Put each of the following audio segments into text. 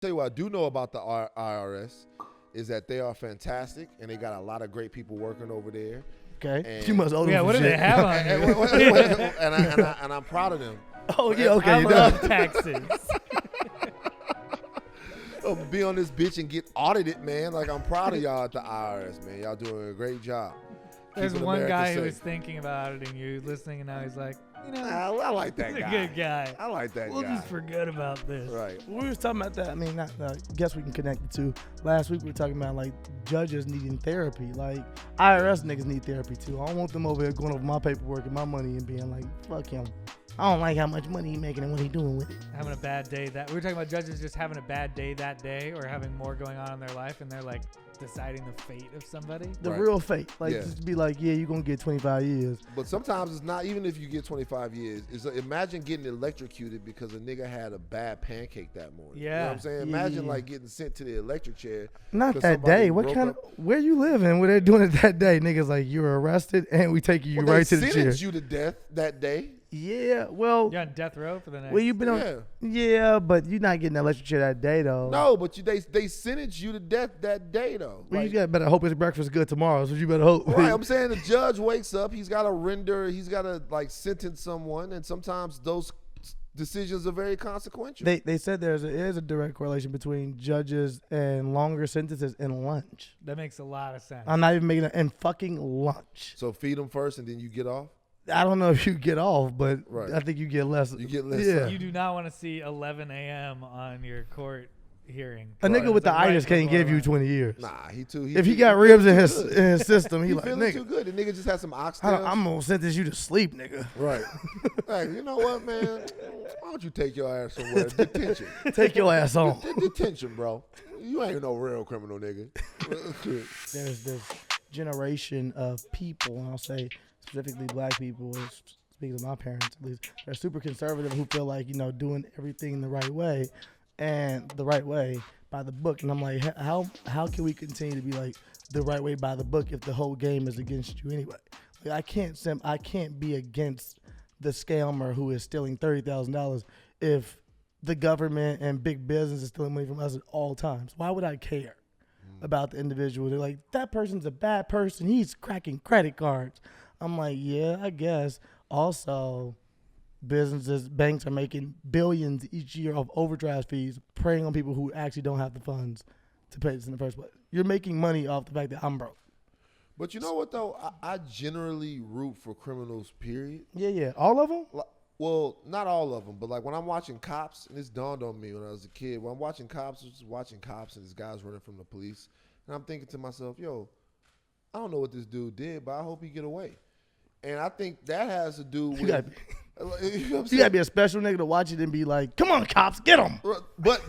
Tell you what I do know about the IRS is that they are fantastic and they got a lot of great people working over there. Okay. And You must owe them Yeah, some what do shit. they have on you? and I'm proud of them. Oh, yeah, okay. I You love done. taxes. Be on this bitch and get audited, man. Like, I'm proud of y'all at the IRS, man. Y'all doing a great job. There's Keeping one America guy who safe. was thinking about auditing you, listening, and now he's like, you know, I like that he's guy. a good guy. I like that We'll guy. just forget about this. Right. We was talking about that. I mean, I guess we can connect the two. Last week we were talking about like judges needing therapy. Like IRS niggas need therapy too. I don't want them over here going over my paperwork and my money and being like, fuck him. I don't like how much money he making and what he doing with it. Having a bad day we were talking about judges just having a bad day that day or having more going on in their life and they're like deciding the fate of somebody. The Right. real fate. Like Yeah. just to be like, yeah, you're gonna get 25 years. But sometimes it's not, even if you get 25 years, imagine getting electrocuted because a nigga had a bad pancake that morning. You know what Yeah. I'm saying? Yeah. Imagine like getting sent to the electric chair. Not 'cause that somebody day. What broke kind up- of where you living? What they doing it that day? Niggas like you're arrested and we taking you Well, right they to the chair. sentenced you to death that day. Yeah, well, You're on death row for the next. well, you've been on. Yeah. Yeah, but you're not getting electric chair that day though. No, but they sentenced you to death that day though. Well, Like, you got better hope his breakfast good tomorrow. So you better hope. right, I'm saying the judge wakes up, he's got to like sentence someone, and sometimes those decisions are very consequential. They said there is a direct correlation between judges and longer sentences and lunch. That makes a lot of sense. I'm not even making it. And fucking lunch. So feed them first, and then you get off. I don't know if you get off, but Right. I think you get less. You get less. Yeah. You do not want to see 11 a.m. on your court hearing. A nigga with the Right itis can't before give you lunch. 20 years. Nah, If he got ribs in his system, he he like feeling too nigga. good. The nigga just had some oxtails. I'm gonna sentence you to sleep, nigga. Right. Hey, you know what, man? Why don't you take your ass somewhere? Detention. Take your ass on. Detention, bro. You ain't no real criminal, nigga. There's this generation of people, and I'll say specifically black people, speaking of my parents at least, they're super conservative who feel like, doing everything the right way and the right way by the book. And I'm like, how can we continue to be like the right way by the book if the whole game is against you anyway? Like, I can't be against the scammer who is stealing $30,000 if the government and big business is stealing money from us at all times. Why would I care about the individual? They're like, that person's a bad person. He's cracking credit cards. I'm like, yeah, I guess. Also, businesses, banks are making billions each year of overdraft fees, preying on people who actually don't have the funds to pay this in the first place. You're making money off the fact that I'm broke. But you know what, though? I generally root for criminals, period. Yeah. All of them? Well, not all of them, but like when I'm watching Cops, and this dawned on me when I was a kid, when I'm watching Cops, I was just watching Cops and this guy's running from the police, and I'm thinking to myself, yo, I don't know what this dude did, but I hope he get away. And I think that has to do with... You gotta you be a special nigga to watch it and be like, come on, cops, get him. But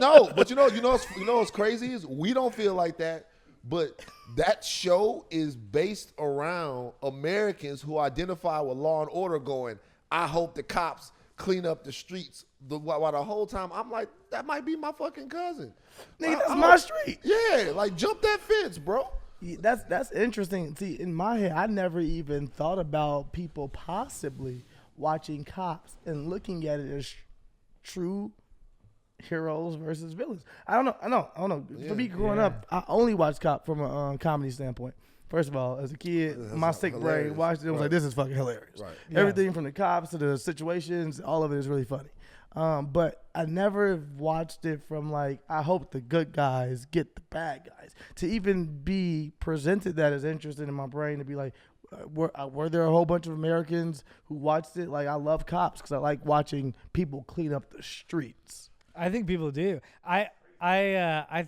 no, but you know what's crazy is we don't feel like that, but that show is based around Americans who identify with law and order going, I hope the cops clean up the streets. While the whole time I'm like, that might be my fucking cousin. Nigga, that's my street. Yeah, like jump that fence, bro. Yeah, that's interesting. See, in my head, I never even thought about people possibly watching Cops and looking at it as true heroes versus villains. I don't know. For me growing up, I only watched Cop from a comedy standpoint. First of all, as a kid, my sick brain watched it and was like, this is fucking hilarious. Right. Yeah. Everything from the cops to the situations, all of it is really funny. But I never watched it from like, I hope the good guys get the bad guys. To even be presented that as interesting in my brain to be like, were there a whole bunch of Americans who watched it? Like, I love Cops because I like watching people clean up the streets. I think people do. I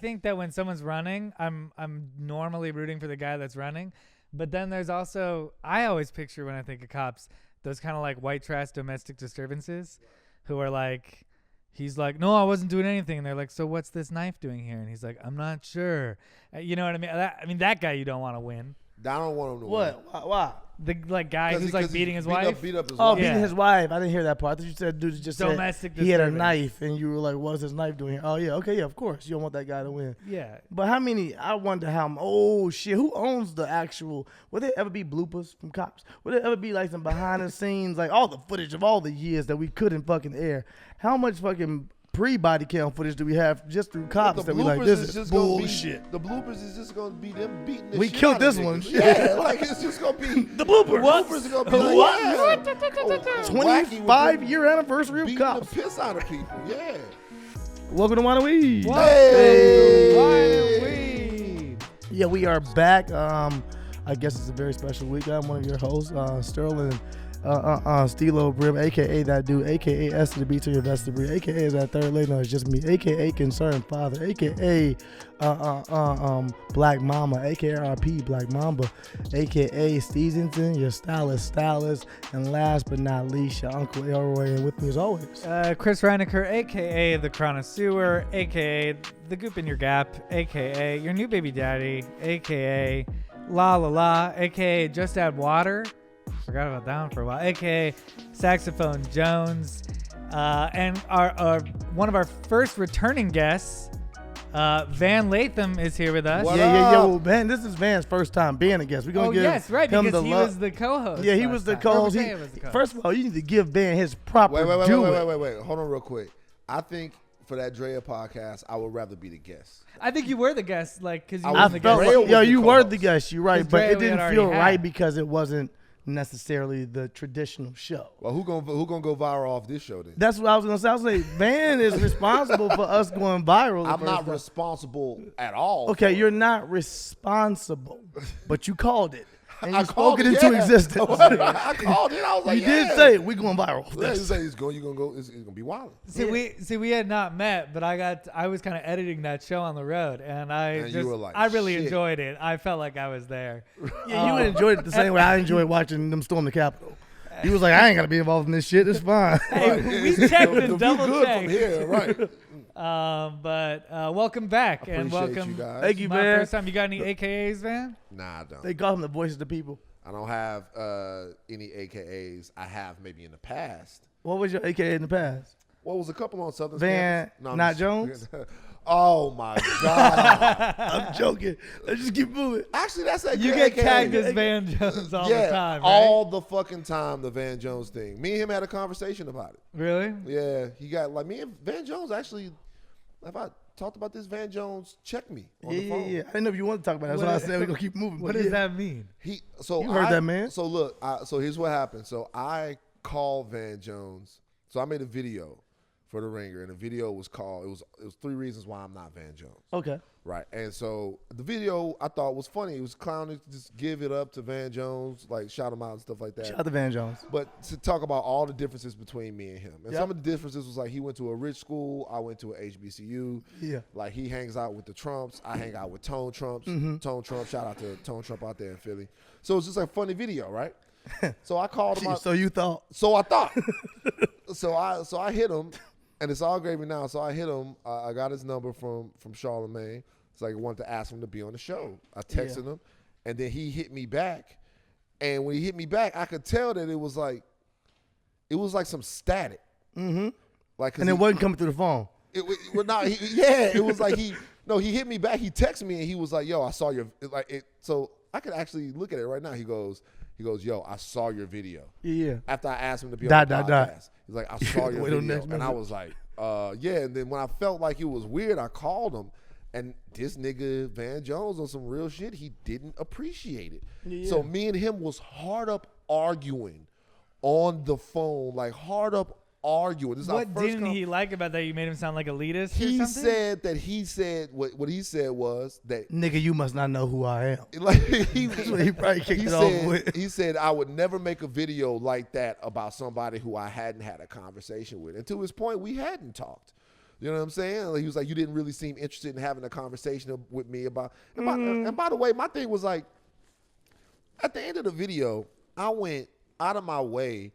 think that when someone's running, I'm normally rooting for the guy that's running. But then there's also, I always picture when I think of cops, those kind of like white trash domestic disturbances who are like, he's like, no, I wasn't doing anything. And they're like, so what's this knife doing here? And he's like, I'm not sure. You know what I mean? That guy you don't want to win. I don't want him to win. What? Why? The like guy who's like beating his wife. Beat up his Oh, wife. beating Yeah. his wife. I didn't hear that part. I thought you said dude just Domestic said he had a disturbance. knife, and you were like, "What's his knife doing here?" Oh yeah, okay, yeah, of course. You don't want that guy to win. Yeah. But how many? I wonder how. Oh shit, who owns the actual? Would there ever be bloopers from Cops? Would there ever be like some behind the scenes, like all the footage of all the years that we couldn't fucking air? How much fucking pre-body cam footage do we have just through cops The that we like, bloopers this is is just gonna bullshit. be. The bloopers is just gonna be them beating the We shit killed out of this one. niggas. Yeah, like it's just gonna be The bloopers. bloopers are gonna be like, What? yeah. 25-year anniversary of beating cops. the piss out of people. Yeah. Welcome to Wine and Weed. Hey. Yeah, we are back. I guess it's a very special week. I'm one of your hosts, Sterling, Steelo Brim, a.k.a. that dude, a.k.a. S to the B to your best degree, a.k.a. is that third leg. No, it's just me, a.k.a. Concerned Father, a.k.a. Black Mama, a.k.a. RP Black Mamba, a.k.a. Stevenson, your stylist, and last but not least, your Uncle Elroy, and with me as always. Chris Reinacher, a.k.a. the connoisseur, a.k.a. the goop in your gap, a.k.a. your new baby daddy, a.k.a. La La La, a.k.a. just add water. Forgot about that one for a while. A.k.a. Saxophone Jones. And our one of our first returning guests, Van Lathan, is here with us. What Yeah. up? Well, man, this is Van's first time being a guest. We're gonna give yes, right, him because the he love. was the co-host. Yeah, he last was the time. co-host. Or Mateo was the co-host. First of all, you need to give Van his proper Wait. due. Hold on real quick. I think for that Drea podcast, I would rather be the guest. I think you were the guest, like, because you I were I the felt guest. Drea like, was yo, the you were co-host. the guest, you're right, Because but Drea it we had didn't already feel had. right because it wasn't necessarily the traditional show. Well, who gonna go viral off this show then? That's what I was gonna say. I was like, Van is responsible for us going viral. the I'm first not time. responsible at all. Okay, for you're it. not responsible, but you called it. And I you called spoke it it, into yeah. existence. I called it. I was like, You did say we going viral. Yeah, you say it's gonna go. It's gonna be wild. We had not met, but I was kind of editing that show on the road, and And you were like, I really shit. enjoyed it. I felt like I was there. Yeah, you enjoyed it the same way I enjoyed watching them storm the Capitol. He was like, I ain't gotta be involved in this shit. It's fine. Hey, Right. we It's- checked the and view double good checked. from here, right? But welcome back, and Appreciate welcome. you guys. Thank you, My man. first time. You got any AKAs, man? Nah, I don't. They call him the voice of the people. I don't have any AKAs. I have maybe in the past. What was your AKA in the past? What was a couple on Southern Van campus? I'm Not just- Jones? Oh my god! I'm joking. Let's just keep moving. Actually, that's a You good get tagged AKA. as Van Jones all yeah, the time, right? all the fucking time. The Van Jones thing. Me and him had a conversation about it. Really? Yeah, he got like me and Van Jones actually. Have I talked about this? Van Jones checked me on the phone. Yeah. I didn't know if you want to talk about that. That's What why I is- said we're gonna keep moving. What but does yeah. that mean? You heard that, man. So look, so here's what happened. So I called Van Jones. So I made a video for the Ringer, and the video was called. It was 3 reasons why I'm not Van Jones. Okay. Right, and so the video I thought was funny. It was clowning, just give it up to Van Jones, like shout him out and stuff like that. Shout out to Van Jones. But to talk about all the differences between me and him. And Yep. some of the differences was like he went to a rich school, I went to a HBCU. Yeah. Like he hangs out with the Trumps, I hang out with Tone Trumps. Mm-hmm. Tone Trump, shout out to Tone Trump out there in Philly. So it's just like a funny video, right? So I called him out. So you thought? So I thought. so I hit him, and it's all gravy now. So I hit him. I got his number from Charlemagne. It's like I wanted to ask him to be on the show. I texted him, and then he hit me back. And when he hit me back, I could tell that it was like some static. Mm-hmm. Like, 'cause And it wasn't coming through the phone. it was like he hit me back. He texted me and he was like, "Yo, I saw your like it." So I could actually look at it right now. He goes, "Yo, I saw your video." Yeah. After I asked him to be Dot, on the dot, podcast, dot. he's like, "I saw your Wait till video," next and I minute. was like, "Yeah." And then when I felt like it was weird, I called him, and this nigga Van Jones on some real shit, he didn't appreciate it. Yeah. So me and him was hard up arguing on the phone, like hard up arguing. This is our What first didn't he like about that? You made him sound like elitist He or something? said that what he said was that Nigga, you must not know who I am. like he That's what he probably kicked it off with. he said I would never make a video like that about somebody who I hadn't had a conversation with. And to his point, we hadn't talked. You know what I'm saying? Like, he was like, you didn't really seem interested in having a conversation with me about. And by the way, my thing was like, at the end of the video, I went out of my way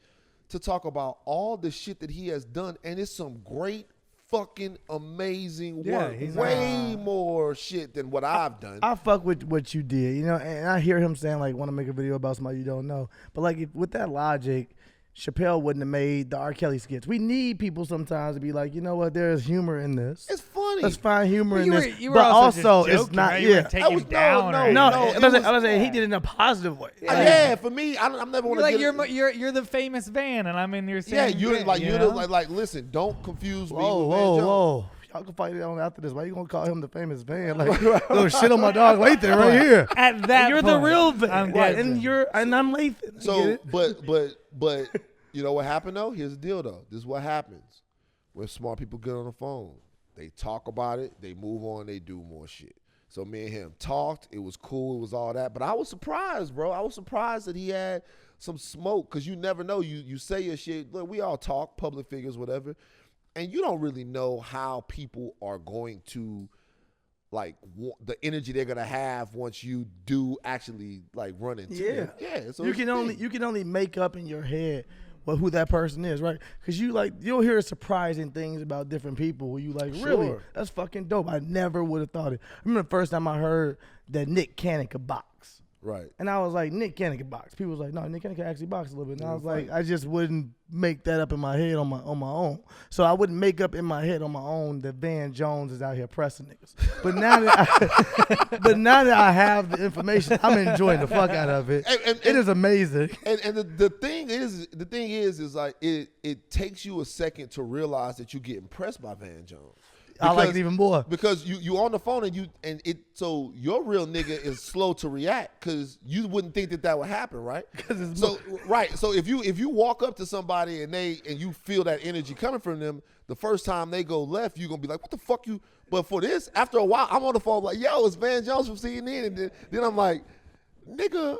to talk about all the shit that he has done, and it's some great fucking amazing Yeah, work. he's Way more shit than what I've done. I fuck with what you did, you know, and I hear him saying like, want to make a video about somebody you don't know. But like, with that logic, Chappelle wouldn't have made the R. Kelly skits. We need people sometimes to be like, you know what, there's humor in this. It's funny. let's find humor in this. You were but also also just it's joking, not. right? You Yeah. weren't taking was- him down. no, or No, anything. I was saying he did it in a positive way. Yeah, for me, I'm never You're want to like get you're the famous Van, and I'm in your same. Yeah, you're bit, like you you're know? like listen, don't confuse me Whoa, with Van Jones. whoa. Y'all can fight it on after this. Why you gonna call him the famous Van? Like, little shit on my dog. Wait there, right here. At that You're the point, real Van. I'm Right, guessing. and I'm Lathan. I get So, it. but you know what happened though? Here's the deal though. This is what happens when smart people get on the phone. They talk about it. They move on. They do more shit. So me and him talked. It was cool. It was all that. But I was surprised, bro. I was surprised that he had some smoke because you never know. You say your shit. Look, we all talk, public figures, whatever. And you don't really know how people are going to, like, the energy they're gonna have once you do actually like run into them. Yeah. So you it's can big. you can only make up in your head who that person is, right? Because you'll hear surprising things about different people. Where you like, really, Sure. that's fucking dope. I never would have thought it. I remember the first time I heard that Nick Cannon could box. Right. And I was like, Nick Cannon can box. People was like, no, Nick Cannon can actually box a little bit. And I was like, I just wouldn't make that up in my head on my own. So I wouldn't make up in my head on my own that Van Jones is out here pressing niggas. But now that I have the information, I'm enjoying the fuck out of it. It is amazing. And the thing is like it takes you a second to realize that you get impressed by Van Jones. I like it even more. Because you on the phone so your real nigga is slow to react because you wouldn't think that would happen, right? So if you walk up to somebody and you feel that energy coming from them, the first time they go left, you're gonna be like, what the fuck you? But for this, after a while, I'm on the phone like, yo, it's Van Jones from CNN, and then I'm like, nigga,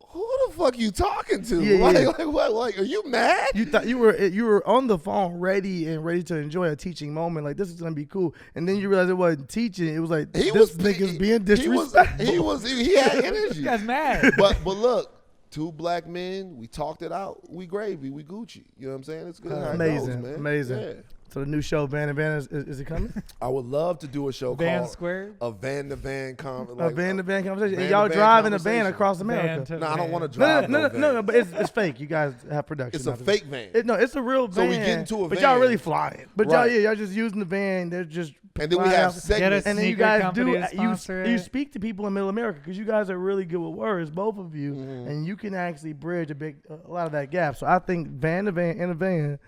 who the fuck you talking to? Yeah, like, yeah. what? Like, are you mad? You thought you were on the phone ready to enjoy a teaching moment. Like, this is gonna be cool. And then you realize it wasn't teaching. It was like, this nigga's being disrespectful. He had energy. This guy's mad. But look, two black men, we talked it out. We gravy, we Gucci. You know what I'm saying? It's good. How it goes, man. Amazing. Yeah. So the new show, Van and Van, is it coming? I would love to do a show Van called Square? A Van to Van A Van to Van conversation. Van And y'all to Van driving a van conversation. across Van America. to No, I don't van. want to drive No, but it's fake. You guys have production. It's a not the- fake van. It's a real van. So we get into a but van. y'all really flying. But Right. y'all just using the van. They're just And then we flying have out. segments. And then you Sneaker guys company do to sponsor you it. speak to people in Middle America because you guys are really good with words, both of you, and you can actually bridge a lot of that gap. So I think Van to Van in a van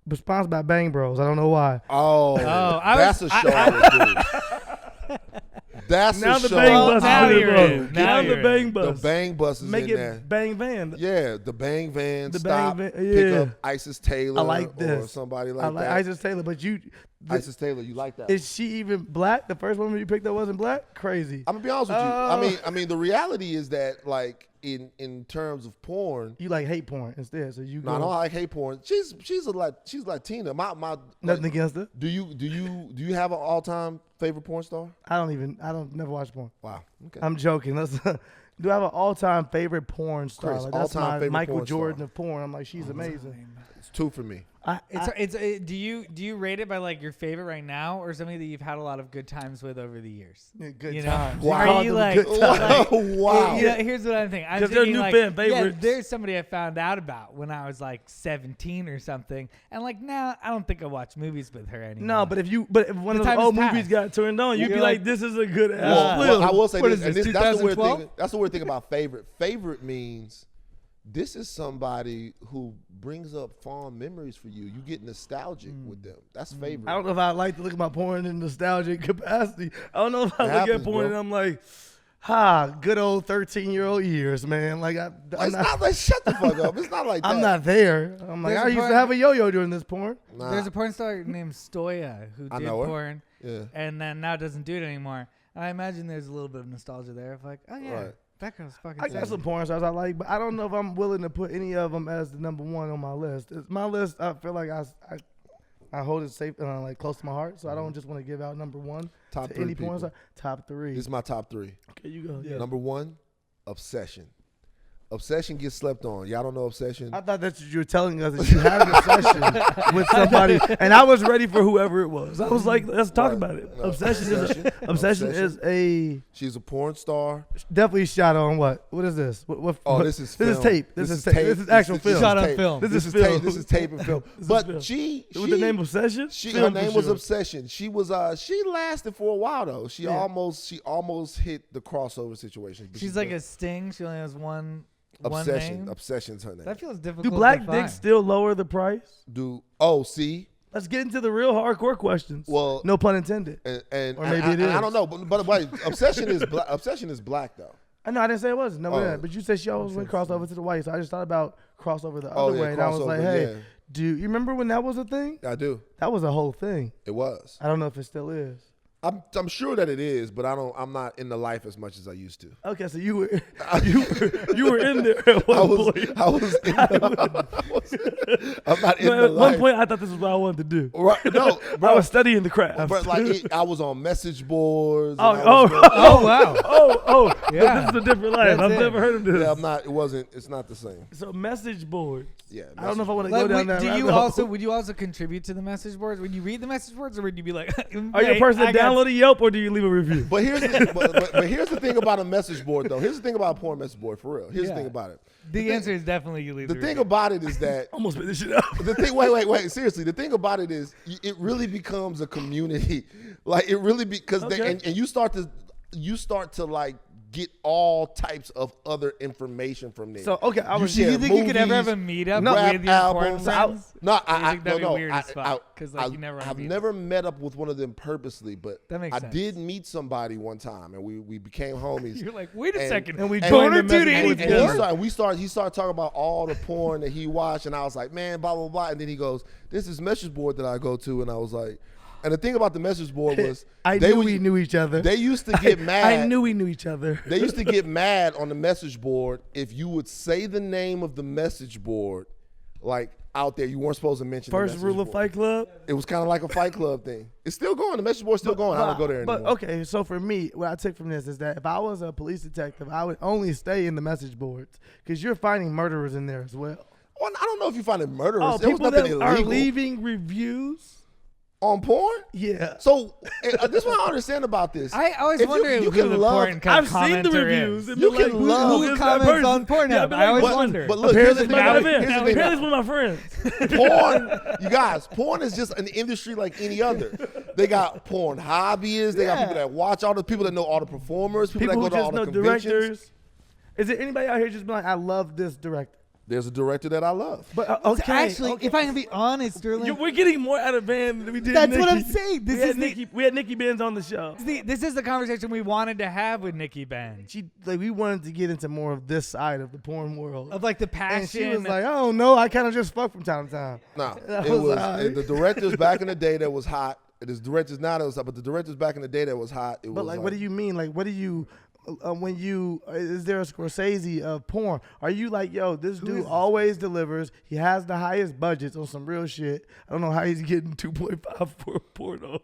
was sponsored by Bang Bros. I don't know why. That's a show I would do. That's Now a the show. Bang Well, Bus now is in, you're bro. in. Now Now you're the Bang in. The Bus. Bang Bus is Make in it there. Bang Van. Yeah, the Bang Van. The Stop. Bang Van, Pick yeah. up Isis Taylor. I like Or this. somebody I like like that. Isis Taylor, but Isis Taylor, you like that? is she even black? The first woman you picked up wasn't black? Crazy. I'm gonna be honest with you. I mean, the reality is that, like, in terms of porn, You like hate porn instead, so you no, I go. don't like hate porn. She's Latina. My Nothing against her. Do you have an all time favorite porn star? I don't never watch porn. Wow. Okay. I'm joking. Do I have an all-time favorite porn star? Chris, Like, that's all-time my favorite Michael porn Jordan star. of porn. I'm like, she's amazing. It's two for me. Do you rate it by like your favorite right now or somebody that you've had a lot of good times with over the years? Good You know? times. Wow. Are you like, Wow. Yeah, here's what I'm thinking. I'm 'Cause they're thinking new like, fan yeah, favorites. there's somebody I found out about when I was like 17 or something, and like now I don't think I watch movies with her anymore. No, but if one The of time those old has movies passed. got turned on, you'd You're be like, like, this is a good ass Well, film. I will say What this, is and this, that's the weird 2012? thing. That's the weird thing about favorite. Favorite means this is somebody who brings up fond memories for you. You get nostalgic with them. That's favorite. I don't know if I like to look at my porn in nostalgic capacity. I don't know if I look happens, at porn bro. and I'm like, good old 13-year-old years, man. Like It's not like shut the fuck up. It's not like that. I'm not there. I'm like, There's I a used to porn- have a yo-yo during this porn. Nah. There's a porn star named Stoya who I did know her. porn Yeah. and then now doesn't do it anymore. And I imagine there's a little bit of nostalgia there of like, oh yeah, Right. that girl's fucking. I got sexy. some porn stars I like, but I don't know if I'm willing to put any of them as the number one on my list. It's my list. I feel like I hold it safe and like close to my heart, so I don't just want to give out number one Top to three any porn people. star. Top three. This is my top three. Okay, you go. Yeah. Number one, Obsession. Obsession gets slept on. Y'all don't know Obsession? I thought that you were telling us that you had an obsession with somebody, and I was ready for whoever it was. I was like, let's talk about it. No, Obsession is a She's a porn star. definitely shot on what? What is this? What This is this is film. tape. This is tape. This is actual film. Shot on tape. film. This This is is film. tape. This is tape and film. But film. she With the name Obsession. her Film name for was sure. Obsession. She was she lasted for a while though. She almost hit the crossover situation. But She's like a Sting. She only has one Obsession. name. Obsession's her name. That feels difficult. Do black to dicks find. still lower the price? See. Let's get into the real hardcore questions. Well, no pun intended. and Or maybe it I is. don't know, but wait, Obsession is black. Obsession is black though. I know I didn't say it wasn't. No, Oh. but you said she always went crossover to the white, so I just thought about crossover the other yeah, way, and I was like, crossover, hey, yeah. do you remember when that was a thing? I do. That was a whole thing. It was. I don't know if it still is. I'm sure that it is, but I'm not in the life as much as I used to. Okay, so you were in there at one point. I'm not in the At one life. point, I thought this was what I wanted to do. Right, no, I bro. was studying the craft. But I was on message boards. and Oh, I was going- Oh wow. Yeah. This is a different life. That's I've it. never heard of this. Yeah, I'm not. It wasn't. It's not the same. So message boards. Yeah. I don't know if I want to Like, go down that do you rabbit hole. also would you also contribute to the message boards? Would you read the message boards, or would you be like, Are you a person that downloaded Yelp or do you leave a review? But here's the thing about a message board though. Here's the thing about a porn message board for real. Here's the Yeah. thing about it. The answer is definitely you leave. The the thing review. about it is that Almost made this shit up. the thing. Wait. Seriously, the thing about it is it really becomes a community. Like it really because Okay. and you start to like get all types of other information from there. So, okay, I was- Do you share think you could ever have a movies, meetup rap with your porn albums. friends? No, Or you think that'd be no. weird as fuck? 'Cause, like, you never wanna I've meet never met up with one of them purposely, but That makes I sense. did meet somebody one time, and we became homies. You're like, wait a And- second. and we Boner joined the dude message any board And together. he started talking about all the porn that he watched, and I was like, man, blah blah blah. And then he goes, "This is message board that I go to," and I was like, and the thing about the message board was I they knew would- we knew each other. They used to get mad. I knew we knew each other. They used to get mad on the message board if you would say the name of the message board, like out there. You weren't supposed to mention the First message rule of board. Fight Club. It was kind of like a Fight Club thing. It's still going. The message board's still going. I don't go there anymore. But okay, so for me, what I took from this is that if I was a police detective, I would only stay in the message boards because you're finding murderers in there as well. Well, I don't know if you find it murderous. Oh, There was people nothing that are illegal leaving reviews. on porn. Yeah. So this is what I understand about this. I always If wonder you who can the love- porn kind I've of seen the commenter reviews. is. and You been can love- Who is that comments person? on Pornhub? Yeah, I've been I always what? wonder. But look, Apparently, here's the it's thing. my Here's the thing. Apparently, it's one of my friends. Porn, you guys, porn is just an industry like any other. They got porn hobbyists. They got Yeah. people that watch all the people that know all the performers. People, People that who go to just all know the conventions. directors. Is there anybody out here just be like, I love this director? There's a director that I love. But okay, Actually, okay. if I can be honest, Sterling, We're getting more out of Van than we did. That's Nikki. what I'm saying. This is we had Nikki Benz on the show. this is the conversation we wanted to have with Nikki Benz. We wanted to get into more of this side of the porn world. Of like the And she passion. was like, "Oh no, I kind of just fuck from time to time." No, That it was was alright. the directors back in the day that was hot. There's directors now that was hot, but the directors back in the day that was hot. It But was like, what do you mean? Like, what do you? When you is there a Scorsese of porn? Are you like, yo, this dude always delivers. He has the highest budgets on some real shit. I don't know how he's getting 2.5 for a porno.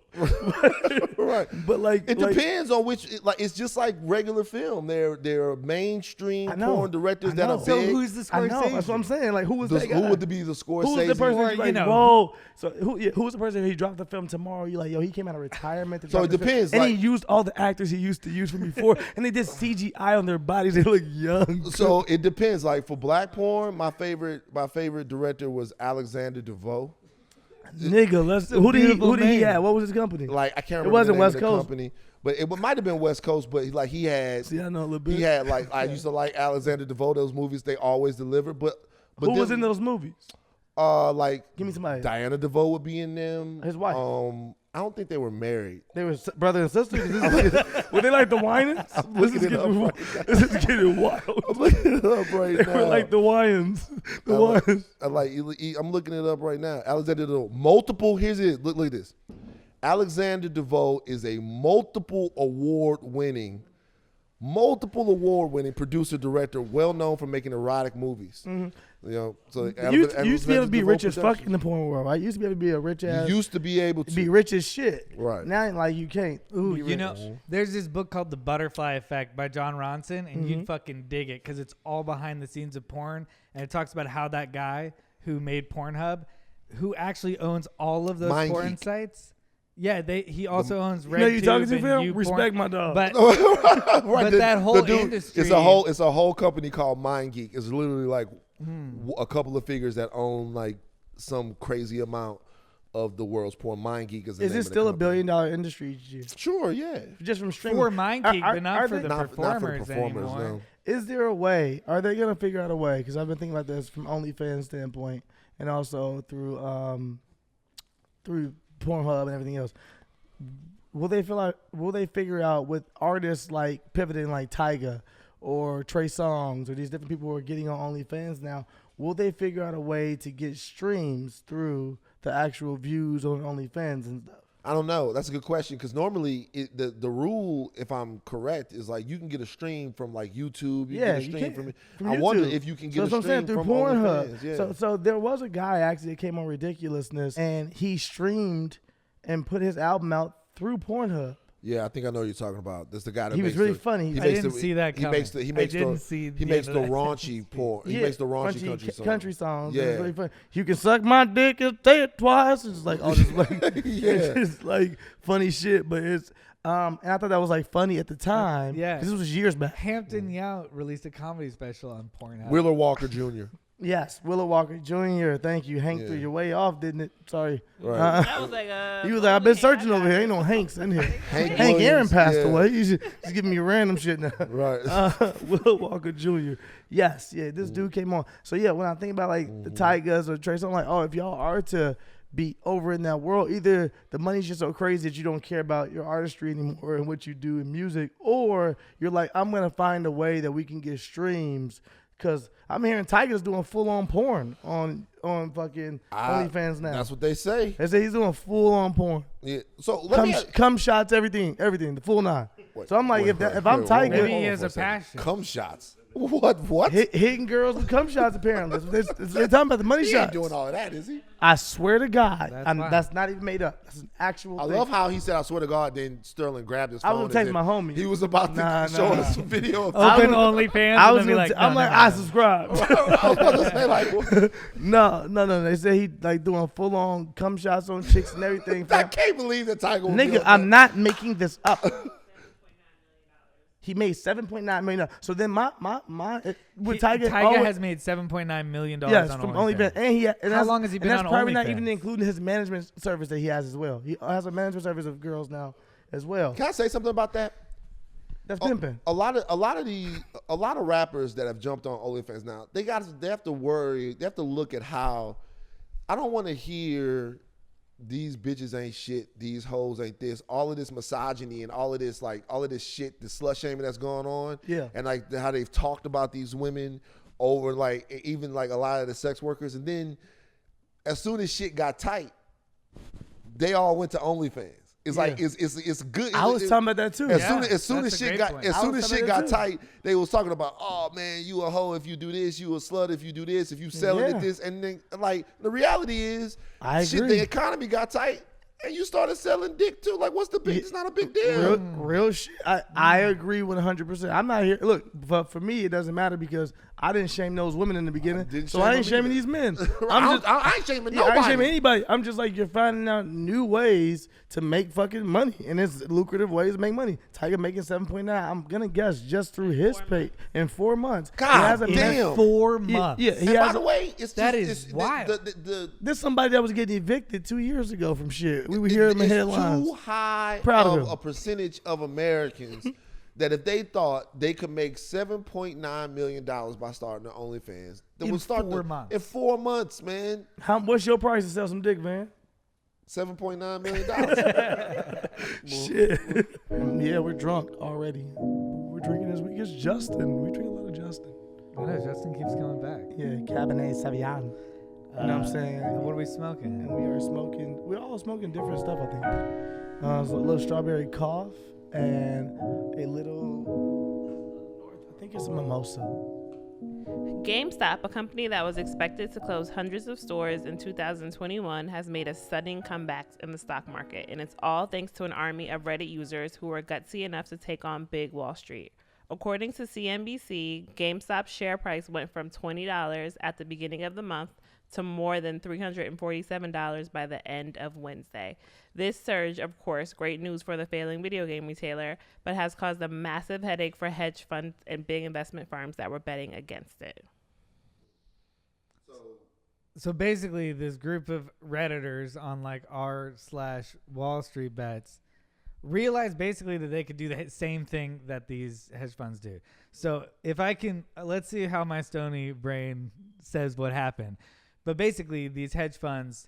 right? But like, It depends on which. It's just like regular film. They're mainstream I know. porn directors I that know. are so big. who's the I Scorsese? know. That's what I'm saying. Like, who was The- that guy? who would be the Scorsese? Who was the person Or, who's you like, know. whoa? So who was the person who dropped the film tomorrow? You like, yo, he came out of retirement. To So drop it the film. depends, And he like- used all the actors he used to use from before, and they did CGI on their bodies. They look young. So it depends. Like for black porn, my favorite director was Alexander DeVoe. Nigga, who did beautiful he name. have? What was his company? Like I can't remember. It wasn't the name West of the Coast. company, but it might have been West Coast. But he had See, I know a little bit. he had like I used to like Alexander DeVoe. Those movies they always deliver. But Who was in those movies? Like Give me somebody. Diana DeVoe would be in them. His wife. I don't think they were married. They were brother and sister. Were they like the Winans? This is getting wild. I'm looking it up right They now. were like the Winans. The Winans. I'm looking it up right now. Alexander DeVoe, multiple. Here's it. Look at this. Alexander DeVoe is a multiple award-winning multiple award-winning producer director, well known for making erotic movies. You know, so You used to be able to be rich as fuck in the porn world, right? You used to be able to be a rich ass. You used to be able to be rich as shit. Right. Now, like, you can't. Ooh, You know, there's this book called The Butterfly Effect by John Ronson, and you'd fucking dig it because it's all behind the scenes of porn, and it talks about how that guy who made Pornhub, who actually owns all of those porn sites. Yeah, he also owns RedTube. You talking to and him? Respect my dog. But, right. That whole industry. It's a whole company called MindGeek. It's literally like a couple of figures that own like some crazy amount of the world's porn. MindGeek is the name it of still the $1 billion industry? Sure, yeah. Just from streaming. For MindGeek, but not for the performers, not for the performers anymore. no. Is there a way? Are they gonna figure out a way? Because I've been thinking about this from OnlyFans standpoint, and also through Pornhub and everything else. Will they figure out with artists like pivoting like Tyga or Trey Songz or these different people who are getting on OnlyFans now? Will they figure out a way to get streams through the actual views on OnlyFans and stuff? I don't know. That's a good question because normally the rule, if I'm correct, is like you can get a stream from like YouTube. You can get a stream from I wonder if you can get a stream through from Pornhub. Yeah. So there was a guy actually that came on Ridiculousness and he streamed and put his album out through Pornhub. Yeah, I think I know what you're talking about. That's the guy that he was really funny. I didn't see that coming. He makes the raunchy porn. He makes the raunchy country songs. Yeah, it's really funny. You can suck my dick and say it twice. It's like all this like it's like funny shit, but it's and I thought that was like funny at the time. Yeah, because this was years back. Hampton Yount released a comedy special on Pornhub. Wheeler Walker Jr. Yes, Willa Walker Jr. Thank you. Hank threw your way off, didn't it? Sorry. Right. That was like he was like, I've been searching over here. Ain't no Hanks in here. Hank Aaron passed away. He's just giving me random shit now. Right. Willa Walker Jr. Yes, this dude came on. So yeah, when I think about like the Tigers or Trace, I'm like, oh, if y'all are to be over in that world, either the money's just so crazy that you don't care about your artistry anymore and what you do in music, or you're like, I'm gonna find a way that we can get streams. Because I'm hearing Tiger's doing full-on porn on fucking OnlyFans now. That's what they say. They say he's doing full-on porn. Yeah. So cum shots, everything, the full nine. So I'm like, if I'm Tiger, maybe he has a passion. Cum shots. What? Hitting girls with cum shots, apparently. They're talking about the money he shots. He ain't doing all of that, is he? I swear to God. That's not even made up. That's an actual thing. I love how he said, I swear to God, thenSterling grabbed his phone. I was going to text my homie. He was about to show us a video of Open OnlyFans. I subscribe. I was about to say, like, what? No. They say he like doing full-on cum shots on chicks and everything. I can't believe that Tiger was Nigga, I'm not making this up. He made $7.9 million. So then Tiger has made $7.9 million on OnlyFans. And how long has he been on OnlyFans? That's probably not even including his management service that he has as well. He has a management service of girls now as well. Can I say something about that? That's pimping. A lot of rappers that have jumped on OnlyFans now, they have to worry. They have to look at how. I don't want to hear these bitches ain't shit, these hoes ain't this, all of this misogyny and all of this shit, the slut shaming that's going on. Yeah. And like how they've talked about these women over like even like a lot of the sex workers. And then as soon as shit got tight, they all went to OnlyFans. It's like it's good. I was talking about that too. As soon as shit got tight, they was talking about, oh man, you a hoe if you do this, you a slut if you do this, if you selling it this, and then like the reality is, the economy got tight, and you started selling dick too. Like, what's the big? It's not a big deal. Real shit. I agree 100%. I'm not here. Look, but for me, it doesn't matter because I didn't shame those women in the beginning, so I ain't shaming these men. I ain't shaming nobody. I ain't shaming anybody. I'm just like, you're finding out new ways to make fucking money, and it's lucrative ways to make money. Tiger making 7.9. I'm gonna guess just through his pay in 4 months. God damn, 4 months. By the way, it's wild. There's somebody that was getting evicted 2 years ago from shit. We were hearing in the headlines. Too high of a percentage of Americans that if they thought they could make $7.9 million by starting the OnlyFans, they would start 4 months. In 4 months, man. What's your price to sell some dick, man? $7.9 million. Shit. Yeah, we're drunk already. We're drinking this week. It's Justin. We drink a lot of Justin. I know, Justin keeps coming back. Yeah, Cabernet Sauvignon. You know what I'm saying? What are we smoking? And we're all smoking different stuff, I think. So a little strawberry cough and a little think it's a mimosa. GameStop, a company that was expected to close hundreds of stores in 2021, has made a stunning comeback in the stock market, and it's all thanks to an army of Reddit users who were gutsy enough to take on Big Wall Street. According to CNBC, GameStop's share price went from $20 at the beginning of the month to more than $347 by the end of Wednesday. This surge, of course, great news for the failing video game retailer, but has caused a massive headache for hedge funds and big investment firms that were betting against it. So basically, this group of Redditors on like r/Wall Street bets realized basically that they could do the same thing that these hedge funds do. So if I can, let's see how my stony brain says what happened. But basically, these hedge funds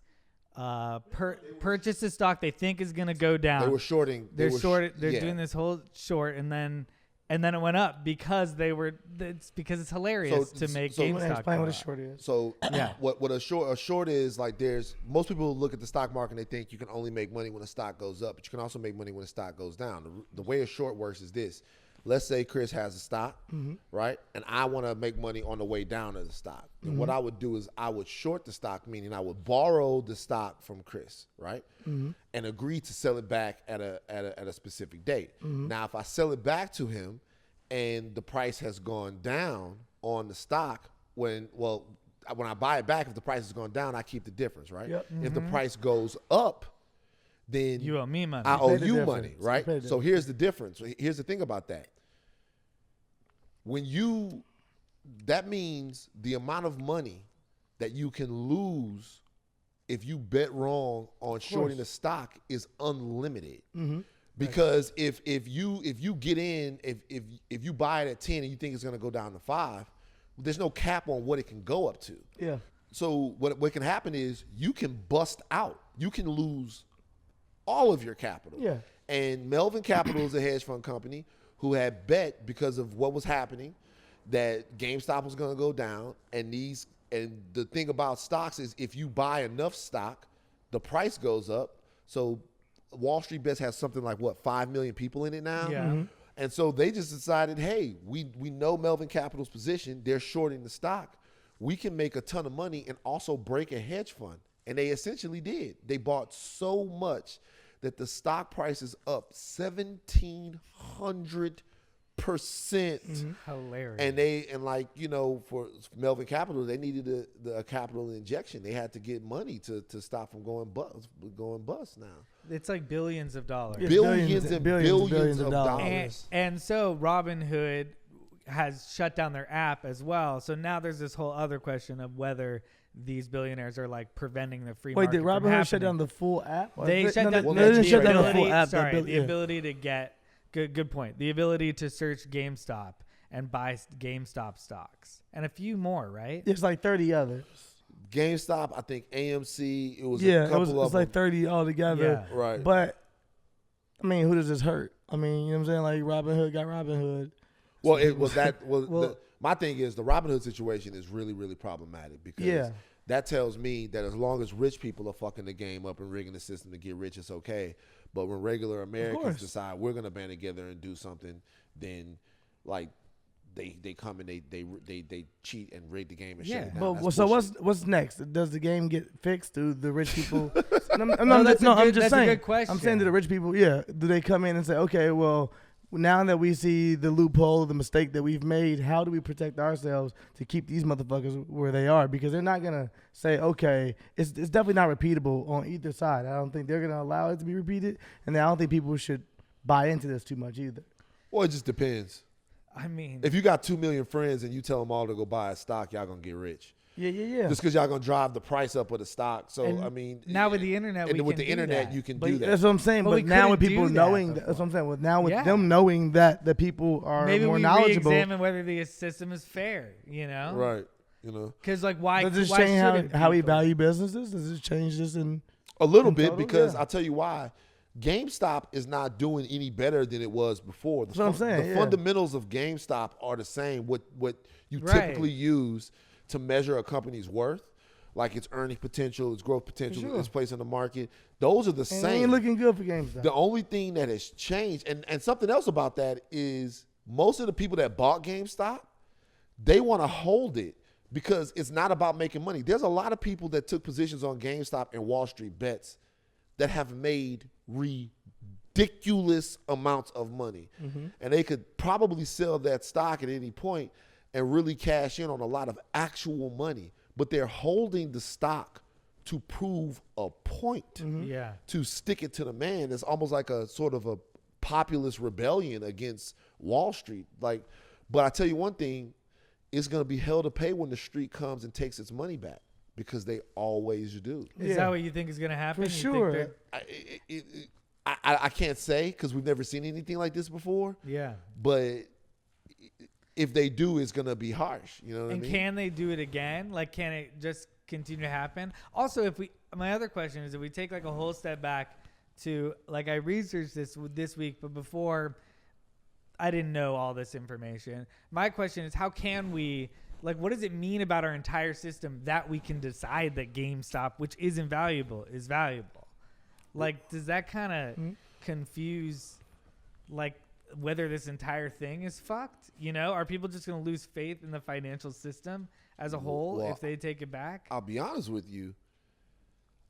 purchase a stock they think is going to go down. They were shorting. They're doing this whole short, and then it went up because it's hilarious to make GameStop. Explain what a short is. So yeah, what a short is, like, there's most people look at the stock market and they think you can only make money when the stock goes up, but you can also make money when the stock goes down. The way a short works is this. Let's say Chris has a stock, right? And I want to make money on the way down of the stock. And what I would do is I would short the stock, meaning I would borrow the stock from Chris, right? And agree to sell it back at a specific date. Now, if I sell it back to him and the price has gone down on the stock, when I buy it back, if the price has gone down, I keep the difference, right? Yep. If the price goes up, then you owe me money. I owe you money, right? So here's the difference. Here's the thing about that. That means the amount of money that you can lose if you bet wrong on shorting the stock is unlimited. Because if you get in, if you buy it at 10 and you think it's going to go down to 5, there's no cap on what it can go up to. Yeah. So what can happen is you can bust out. You can lose all of your capital. Yeah. And Melvin Capital is a hedge fund company who had bet, because of what was happening, that GameStop was going to go down. And the thing about stocks is, if you buy enough stock, the price goes up. So Wall Street Bets has something like 5 million people in it now. Yeah. And so they just decided, hey, we know Melvin Capital's position. They're shorting the stock. We can make a ton of money and also break a hedge fund. And they essentially did. They bought so much that the stock price is up 1,700%. Hilarious. For Melvin Capital, they needed a capital injection. They had to get money to stop from going bust now. It's like billions of dollars. Yeah, billions and billions of dollars. And so Robinhood has shut down their app as well. So now there's this whole other question of whether these billionaires are like preventing the free market. Wait, did Robinhood shut down the full app? They shut down the full app. Sorry, the ability to get good point. The ability to search GameStop and buy GameStop stocks and a few more, right? There's like 30 others. GameStop, I think AMC. It was a couple of them. It's like 30 altogether. Yeah. Right. But I mean, who does this hurt? I mean, you know what I'm saying? Like Robinhood got Robinhood. Well, it was that. My thing is the Robinhood situation is really, really problematic because that tells me that as long as rich people are fucking the game up and rigging the system to get rich, it's okay. But when regular Americans decide we're gonna band together and do something, then like they come and they cheat and rig the game and shut it down. But so what's next? Does the game get fixed? Do the rich people? I'm that's just saying. a good question. I'm saying to the rich people, do they come in and say, okay, well, now that we see the loophole, the mistake that we've made, how do we protect ourselves to keep these motherfuckers where they are? Because they're not gonna say, okay, it's definitely not repeatable on either side. I don't think they're gonna allow it to be repeated, and I don't think people should buy into this too much either. Well, it just depends. I mean, if you got 2 million friends and you tell them all to go buy a stock, y'all gonna get rich. Yeah. Just because y'all gonna drive the price up of the stock. So and I mean, now with the internet, you can do that. That's what I'm saying. But now with people knowing that's what I'm saying. With them knowing that the people are maybe more we knowledgeable. Re-examine whether the system is fair. Right. Because why? Does this change how we value businesses? Does it change this in a little bit? Total? Because I'll tell you why. GameStop is not doing any better than it was before. That's what I'm saying. The fundamentals of GameStop are the same. What you typically use to measure a company's worth, like its earning potential, its growth potential, its place in the market, those are the same. It ain't looking good for GameStop. The only thing that has changed, and something else about that is most of the people that bought GameStop, they want to hold it because it's not about making money. There's a lot of people that took positions on GameStop and Wall Street bets that have made ridiculous amounts of money. And they could probably sell that stock at any point and really cash in on a lot of actual money. But they're holding the stock to prove a point, to stick it to the man. It's almost like a sort of a populist rebellion against Wall Street. Like, but I tell you one thing, it's going to be hell to pay when the street comes and takes its money back, because they always do. Is that what you think is going to happen? For sure. I can't say because we've never seen anything like this before. Yeah. But if they do, it's going to be harsh. You know what I mean? And can they do it again? Like, can it just continue to happen? Also, my other question is, if we take like a whole step back to, like, I researched this week, but before I didn't know all this information. My question is, how can we, like, what does it mean about our entire system that we can decide that GameStop, which isn't valuable, is valuable? Like, does that kind of confuse, like, whether this entire thing is fucked? You know, are people just going to lose faith in the financial system as a whole if they take it back? I'll be honest with you.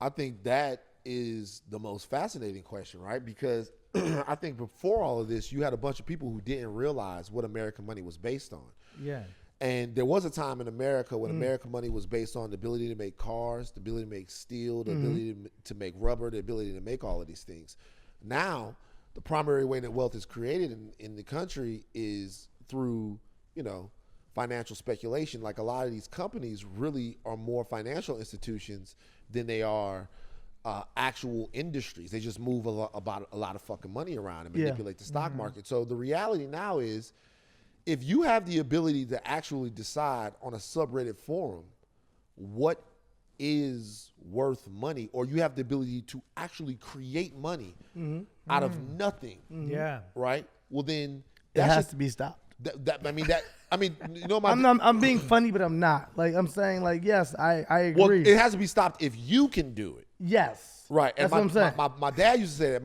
I think that is the most fascinating question, right? Because I think before all of this, you had a bunch of people who didn't realize what American money was based on. Yeah. And there was a time in America when American money was based on the ability to make cars, the ability to make steel, the ability to make rubber, the ability to make all of these things. Now, the primary way that wealth is created in the country is through, you know, financial speculation. Like, a lot of these companies really are more financial institutions than they are actual industries. They just move a lot of fucking money around and manipulate the stock market. So the reality now is, if you have the ability to actually decide on a subreddit forum what is worth money, or you have the ability to actually create money out of nothing, right? Well, then It has to be stopped. You know, I'm being funny, but I'm not. Like, I'm saying, like, yes, I agree. well, it has to be stopped if you can do it. Yes. Right. That's And what I'm saying. my dad used to say that.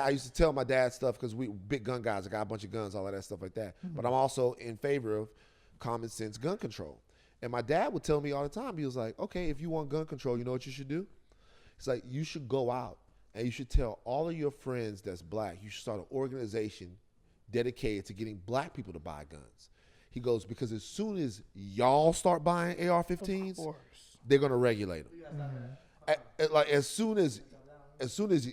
I used to tell my dad stuff because we big gun guys. I got a bunch of guns, all of that stuff like that. But I'm also in favor of common sense gun control. And my dad would tell me all the time, he was like, okay, if you want gun control, you know what you should do? It's like, you should go out and you should tell all of your friends that's black, you should start an organization dedicated to getting black people to buy guns. He goes, because as soon as y'all start buying AR-15s, they're going to regulate them. Like, as soon as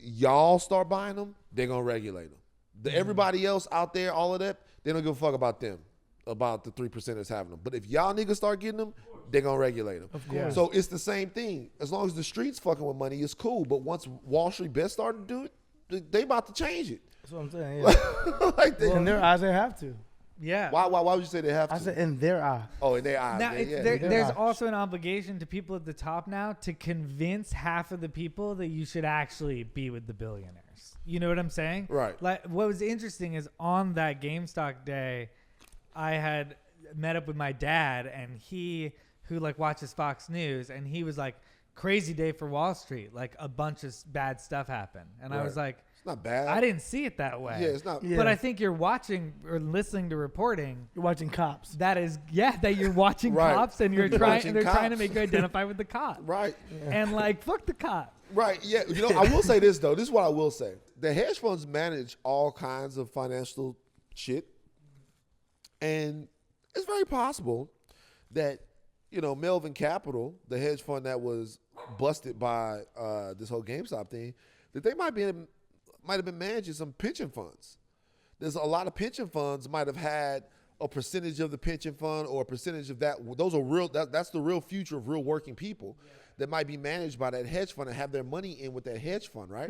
y'all start buying them, they're going to regulate them. Everybody else out there, all of that, they don't give a fuck about them, about the 3% that's having them. But if y'all niggas start getting them, they're going to regulate them. Of course. So it's the same thing. As long as the streets fucking with money, it's cool. But once Wall Street bets started to do it, they about to change it. That's what I'm saying. Yeah. Like In their eyes, they have to. Yeah. why would you say they have to? I said in their eye. Oh, in their eyes. Now, Yeah, there's also an obligation to people at the top now to convince half of the people that you should actually be with the billionaires. You know what I'm saying? Right. Like, what was interesting is on that GameStop day, I had met up with my dad, and who like watches Fox News, and he was like, crazy day for Wall Street. Like, a bunch of bad stuff happened. And I was like, it's not bad. I didn't see it that way. Yeah, it's not. Yeah. But I think you're watching or listening to reporting. You're watching Cops. That is, that you're watching Right. cops, and you're You're trying. watching They're trying to cops. make you identify with the cop. Right. And like, fuck the cop. Right. Yeah. You know, I will say this though. This is what I will say. The hedge funds manage all kinds of financial shit, and it's very possible that, you know, Melvin Capital, the hedge fund that was busted by this whole GameStop thing, that they might have been managing some pension funds. There's a lot of pension funds might have had a percentage of the pension fund or a percentage of that. Those are real. That's the real future of real working people that might be managed by that hedge fund and have their money in with that hedge fund, right?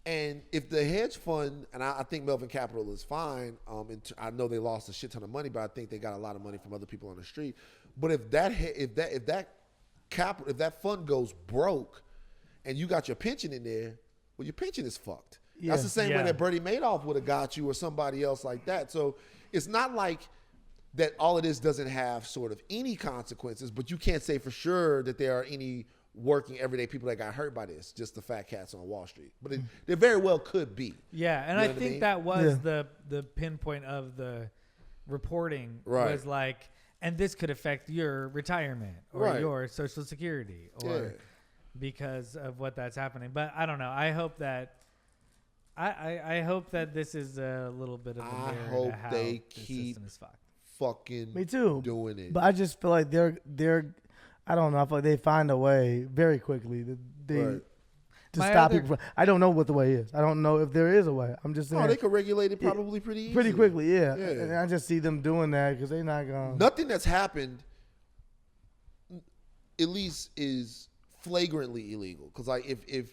And if the hedge fund, and I think Melvin Capital is fine. I know they lost a shit ton of money, but I think they got a lot of money from other people on the street. But if that fund goes broke, and you got your pension in there, well, your pension is fucked. Yeah. That's the same way that Bernie Madoff would have got you or somebody else like that. So it's not like that all of this doesn't have sort of any consequences, but you can't say for sure that there are any working everyday people that got hurt by this, just the fat cats on Wall Street. But they very well could be. Yeah, and You I know what I think mean? that was the pinpoint of the reporting was like, and this could affect your retirement or your Social Security or because of what that's happening. But I don't know. I hope that I hope that this is a little bit of a mirror I hope to how they the keep system is fucked. fucking Me too. doing it. But I just feel like they're I don't know. I feel like they find a way very quickly to stop people. I don't know what the way is. I don't know if there is a way. I'm just saying. Oh, they could regulate it probably pretty easily. Pretty quickly, yeah. And I just see them doing that because they're not going. Nothing that's happened, at least, is flagrantly illegal. Because like if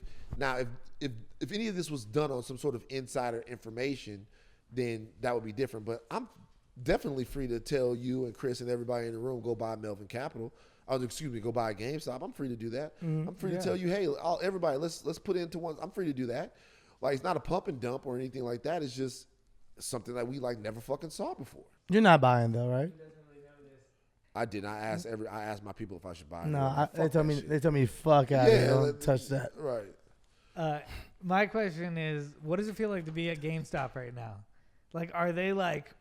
any of this was done on some sort of insider information, then that would be different. But I'm definitely free to tell you and Chris and everybody in the room, go buy Melvin Capital. Go buy a GameStop. I'm free to do that. I'm free to tell you, hey, everybody, let's put it into one. I'm free to do that. Like, it's not a pump and dump or anything like that. It's just something that we like never fucking saw before. You're not buying though, right? I did. I asked my people if I should buy it. No, they told me fuck out of here. Don't touch that. Right. My question is, what does it feel like to be at GameStop right now? Like, are they like,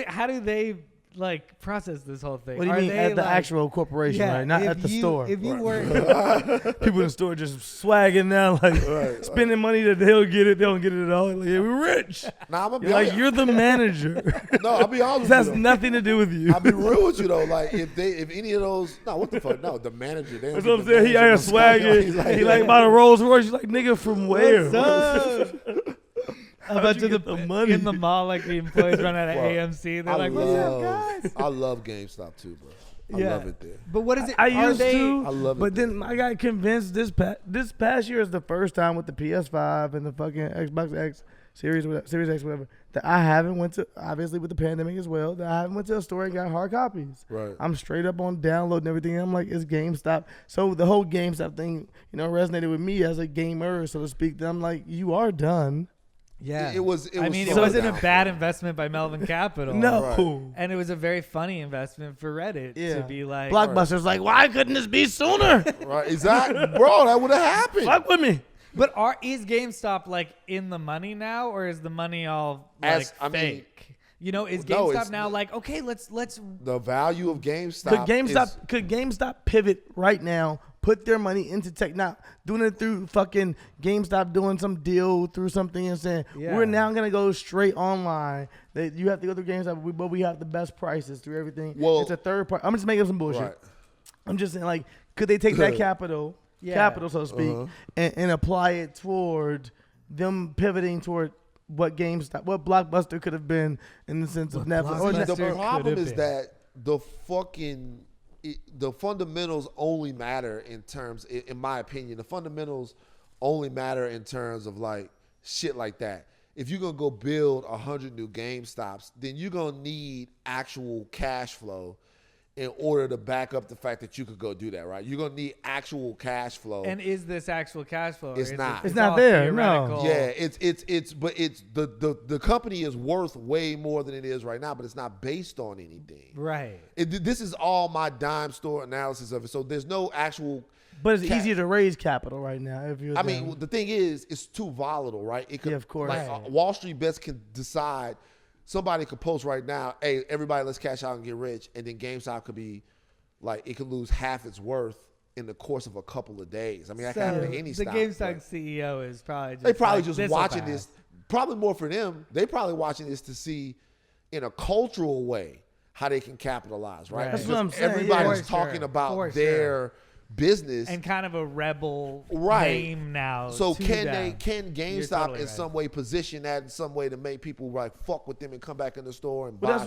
how do they like process this whole thing? What do you mean at the actual corporation, right? Not at the store. If you work, people in the store just swagging now, like spending money that they'll get it, they don't get it at all. Like, yeah, we're rich. Nah, I'm you're the manager. No, I'll be honest. That's nothing to do with you. I'll be real with you though. Like if any of those, no, what the fuck? No, the manager. That's what I'm saying. He ain't swagging. He like about a Rolls Royce. He's like, nigga, from where? I bet you the money in the mall, like the employees run out of AMC. They're like, "What's up, guys?" I love GameStop too, bro. I love it there. But what is it? I used to. I love it. But then I got convinced this past year is the first time with the PS5 and the fucking Xbox X Series X, whatever, that I haven't went to, obviously with the pandemic as well, that I haven't went to a store and got hard copies. Right. I'm straight up on downloading everything. I'm like, it's GameStop. So the whole GameStop thing, resonated with me as a gamer, so to speak. That I'm like, you are done. Yeah, it was. I mean, it wasn't a bad investment by Melvin Capital. No, right. And it was a very funny investment for Reddit to be like, Blockbuster's like, why couldn't this be sooner? Right, exactly, bro. That would have happened. Fuck with me. But is GameStop like in the money now, or is the money all like fake? Is GameStop now like, okay, let's the value of GameStop. Could GameStop pivot right now? Put their money into tech, not doing it through fucking GameStop, doing some deal through something and saying, we're now going to go straight online. You have to go through GameStop, but we have the best prices through everything. Well, it's a third party. I'm just making up some bullshit. Right. I'm just saying, like, could they take that capital, so to speak, and apply it toward them pivoting toward what Blockbuster could have been in the sense of Netflix. The problem is that the fundamentals only matter in terms, in my opinion, the fundamentals only matter in terms of like shit like that. If you're going to go build 100 new GameStops, then you're going to need actual cash flow in order to back up the fact that you could go do that, right? You're going to need actual cash flow. And is this actual cash flow? It's not. It's not there, no. Yeah, but the company is worth way more than it is right now, but it's not based on anything. Right. This is all my dime store analysis of it. So there's no actual. But it's easier to raise capital right now if you're. I mean, the thing is, it's too volatile, right? It could, of course. Like, Wall Street bets can decide. Somebody could post right now, hey, everybody, let's cash out and get rich. And then GameStop could be like, it could lose half its worth in the course of a couple of days. I mean, that can happen to any stock. The GameStop CEO is probably just. They probably just watching this. Probably more for them. They probably watching this to see in a cultural way how they can capitalize, right? That's what I'm saying. Everybody's talking about their business and kind of a rebel name now. So can GameStop in some way position that in some way to make people like fuck with them and come back in the store and buy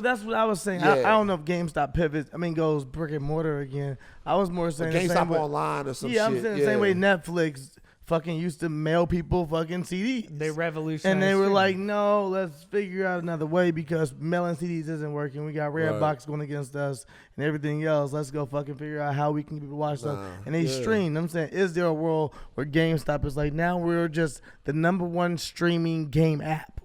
that's what I was saying. Yeah. I don't know if GameStop pivots. I mean, goes brick and mortar again. I was more saying GameStop online or some shit. I'm saying the same way Netflix fucking used to mail people fucking CDs. They revolutionized. And they were like, no, let's figure out another way because mailing CDs isn't working. We got Redbox going against us and everything else. Let's go fucking figure out how we can get people to watch stuff. And they stream. I'm saying, is there a world where GameStop is like, now we're just the #1 streaming game app?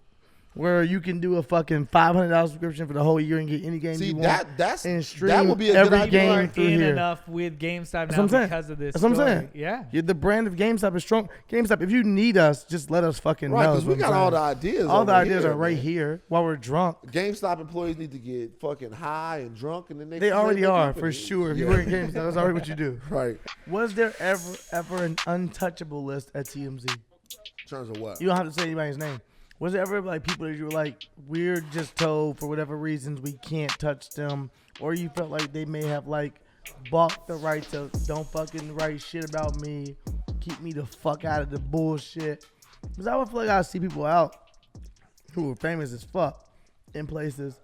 where you can do a fucking $500 subscription for the whole year and get any game See, you want. that's and stream that would be a good every idea. game People are through in here. enough with GameStop That's now what I'm saying. because of this That's what I'm story. saying. Yeah. The brand of GameStop is strong. GameStop, if you need us, just let us fucking Right, know. because is we what got I'm all the saying. ideas. All the over ideas here, are right man. here while we're drunk. GameStop employees need to get fucking high and drunk, and then They already their are, company. for sure. If you Yeah. work at GameStop, that's already what you do. Right. Was there ever an untouchable list at TMZ? In terms of what? You don't have to say anybody's name. Was there ever like people that you were like, we're just told for whatever reasons we can't touch them, or you felt like they may have like bought the right to don't fucking write shit about me, keep me the fuck out of the bullshit? Because I would feel like I see people out who were famous as fuck in places,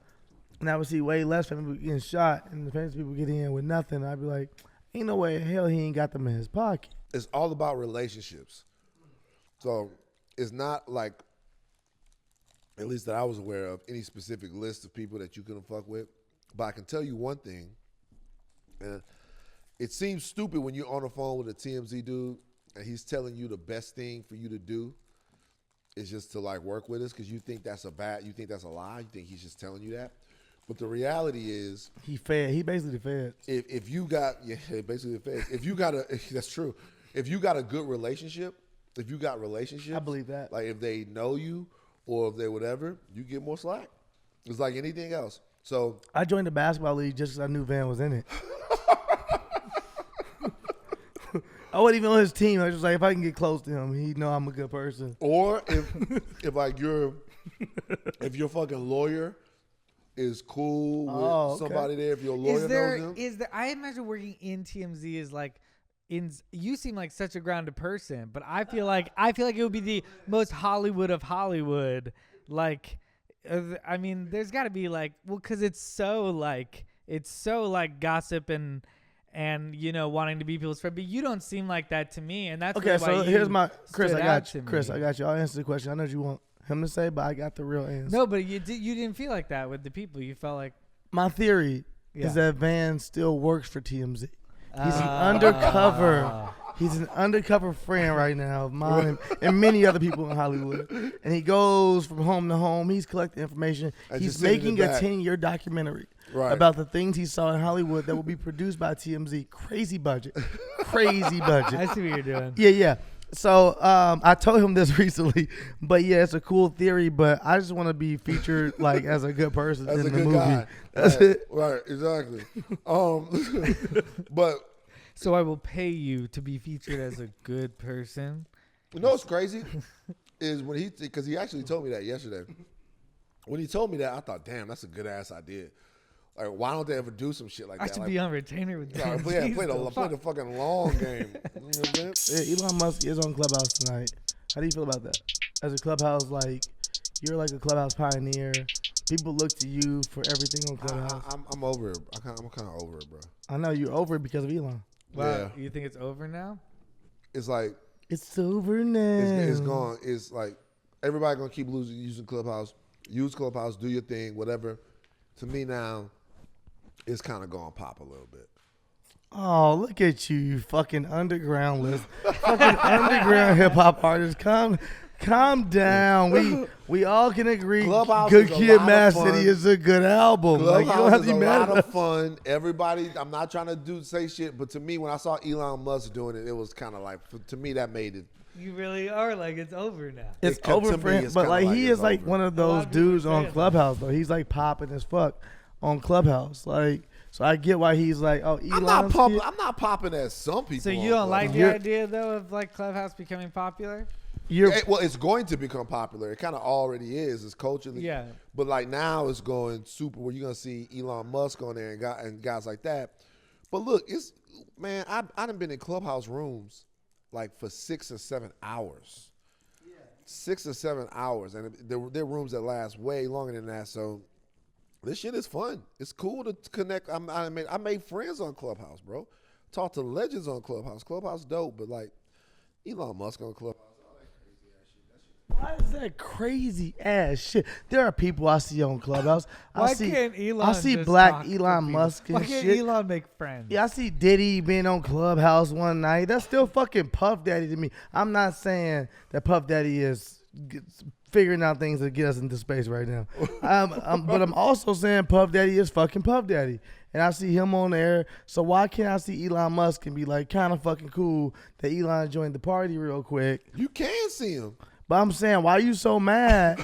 and I would see way less famous people getting shot, and the famous people getting in with nothing. I'd be like, ain't no way in hell he ain't got them in his pocket. It's all about relationships. So it's not like, at least that I was aware of, any specific list of people that you couldn't fuck with. But I can tell you one thing. It seems stupid when you're on the phone with a TMZ dude and he's telling you the best thing for you to do is just to like work with us because you think that's a lie. You think he's just telling you that. But the reality is, He basically fed. if you got basically the feds. If you got that's true. If you got a good relationship, I believe that. Like if they know you or if they whatever, you get more slack. It's like anything else. So I joined the basketball league just because I knew Van was in it. I wasn't even on his team. I was just like, if I can get close to him, he'd know I'm a good person. or if like your fucking lawyer is cool with Oh, okay. somebody there, if your lawyer knows him. I imagine working in TMZ is like you seem like such a grounded person, but I feel like it would be the most Hollywood of Hollywood. Like, I mean, there's got to be like, well, because it's so like gossip and you know wanting to be people's friend, but you don't seem like that to me, and that's Okay, really why so here's my Chris. stood I out got you. to Chris, me. I got you. I'll answer the question. I know what you want him to say, but I got the real answer. No, but you didn't feel like that with the people. You felt like My theory Yeah. is that Van still works for TMZ. He's an undercover. He's an undercover friend right now of mine and many other people in Hollywood. And he goes from home to home. He's collecting information. And He's just sending making it a back. 10-year documentary Right. about the things he saw in Hollywood that will be produced by TMZ. Crazy budget. Crazy budget. I see what you're doing. Yeah. So I told him this recently, but yeah, it's a cool theory. But I just want to be featured like as a good person As in a the good movie. guy. That's Right, it. Right, exactly. But So I will pay you to be featured as a good person. you know what's crazy is when because he actually told me that yesterday. When he told me that, I thought, damn, that's a good ass idea. Like, why don't they ever do some shit like I that? should Like, be on retainer with yeah, them. play Jeez, the fucking long game. You know what I'm saying? Yeah, Elon Musk is on Clubhouse tonight. How do you feel about that? As a Clubhouse, like you're like a Clubhouse pioneer. People look to you for everything on Clubhouse. I'm over it. I'm kind of over it, bro. I know you're over it because of Elon. Wow, Yeah. you think it's over now? It's like It's over now. it's gone. It's like everybody gonna keep using Clubhouse. Use Clubhouse, do your thing, whatever. To me now, it's kind of gone pop a little bit. Oh, look at you, you fucking underground list. Fucking underground hip hop artist. Calm down. We all can agree Clubhouse Good is a Kid, lot Mad of fun. City is a good album. Like, you don't have Clubhouse to is be a mad lot at of us. fun. Everybody, I'm not trying to say shit, but to me, when I saw Elon Musk doing it, it was kind of like, to me, that made it. You really are like it's over now. It's to over me, for him, it's but kinda like like he it's is like over. one of A lot those of people dudes are on saying that. Clubhouse though. He's like popping as fuck on Clubhouse. Like, so I get why he's like, oh, I'm not Elon's popping. kid- I'm not popping as some people. So on you don't like the Clubhouse. idea though of like Clubhouse becoming popular? You're Well, it's going to become popular. It kind of already is. It's culturally. Yeah. But like now, it's going super. Where you're gonna see Elon Musk on there and guys like that. But look, it's man. I done been in Clubhouse rooms like for 6 or 7 hours. 6 or 7 hours, and there are rooms that last way longer than that. So this shit is fun. It's cool to connect. I made friends on Clubhouse, bro. Talked to legends on Clubhouse. Clubhouse dope, but like Elon Musk on Clubhouse. Why is that crazy ass shit? There are people I see on Clubhouse. Why can't Elon I see just Black talk to Elon people? Musk and Why can't shit. Elon make friends? Yeah, I see Diddy being on Clubhouse one night. That's still fucking Puff Daddy to me. I'm not saying that Puff Daddy is figuring out things to get us into space right now. But I'm also saying Puff Daddy is fucking Puff Daddy. And I see him on there. So why can't I see Elon Musk and be like kind of fucking cool that Elon joined the party real quick? You can see him. But I'm saying, why are you so mad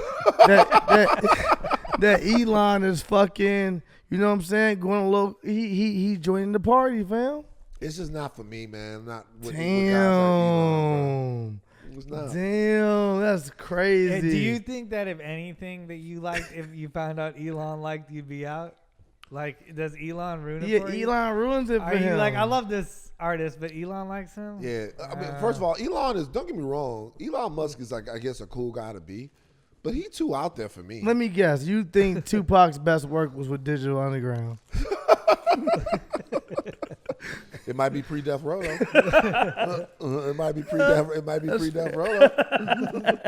that Elon is fucking, you know what I'm saying, going a little, he joining the party, fam? It's just not for me, man. Not with guys like Damn. Elon, bro. It's not. Damn, that's crazy. Hey, do you think that if anything that you liked, if you found out Elon liked, you'd be out? Like, does Elon ruin it for you? Elon ruins it for Are him. you like, I love this artist, but Elon likes him? Yeah. I mean, first of all, Elon is, don't get me wrong, Elon Musk is like, I guess, a cool guy to be. But he too out there for me. Let me guess. You think Tupac's best work was with Digital Underground? It might be pre-death row though. It might be pre-death. It might be pre-death row though.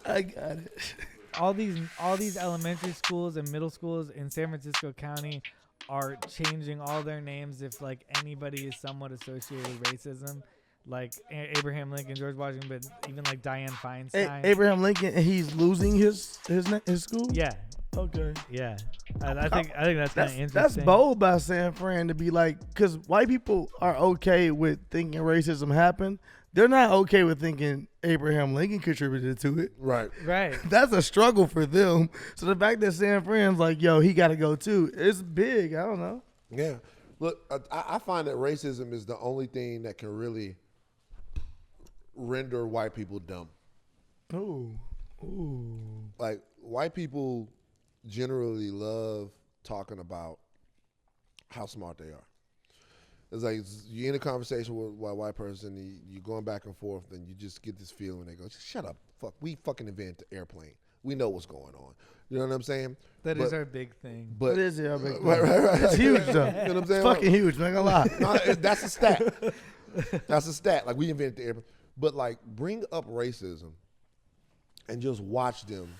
I got it. All these elementary schools and middle schools in San Francisco County are changing all their names if like anybody is somewhat associated with racism, like Abraham Lincoln, George Washington, but even like Dianne Feinstein. Abraham Lincoln, he's losing his school. Yeah, Okay. yeah. I think that's kind of interesting. That's bold by San Fran to be like, because white people are okay with thinking racism happened. They're not okay with thinking Abraham Lincoln contributed to it. Right. Right. That's a struggle for them. So the fact that San Fran's like, yo, he got to go too, it's big. I don't know. Yeah. Look, I find that racism is the only thing that can really render white people dumb. Ooh. Like, white people generally love talking about how smart they are. It's like you're in a conversation with a white person, you're going back and forth, and you just get this feeling. They go, "Shut up, fuck! We fucking invented the airplane. We know what's going on." You know what I'm saying? That is our big thing. But It is our big thing. right. It's huge though. You know what I'm saying? It's fucking huge. Not gonna lie. No, that's a stat. That's a stat. Like, we invented the airplane. But like, bring up racism and just watch them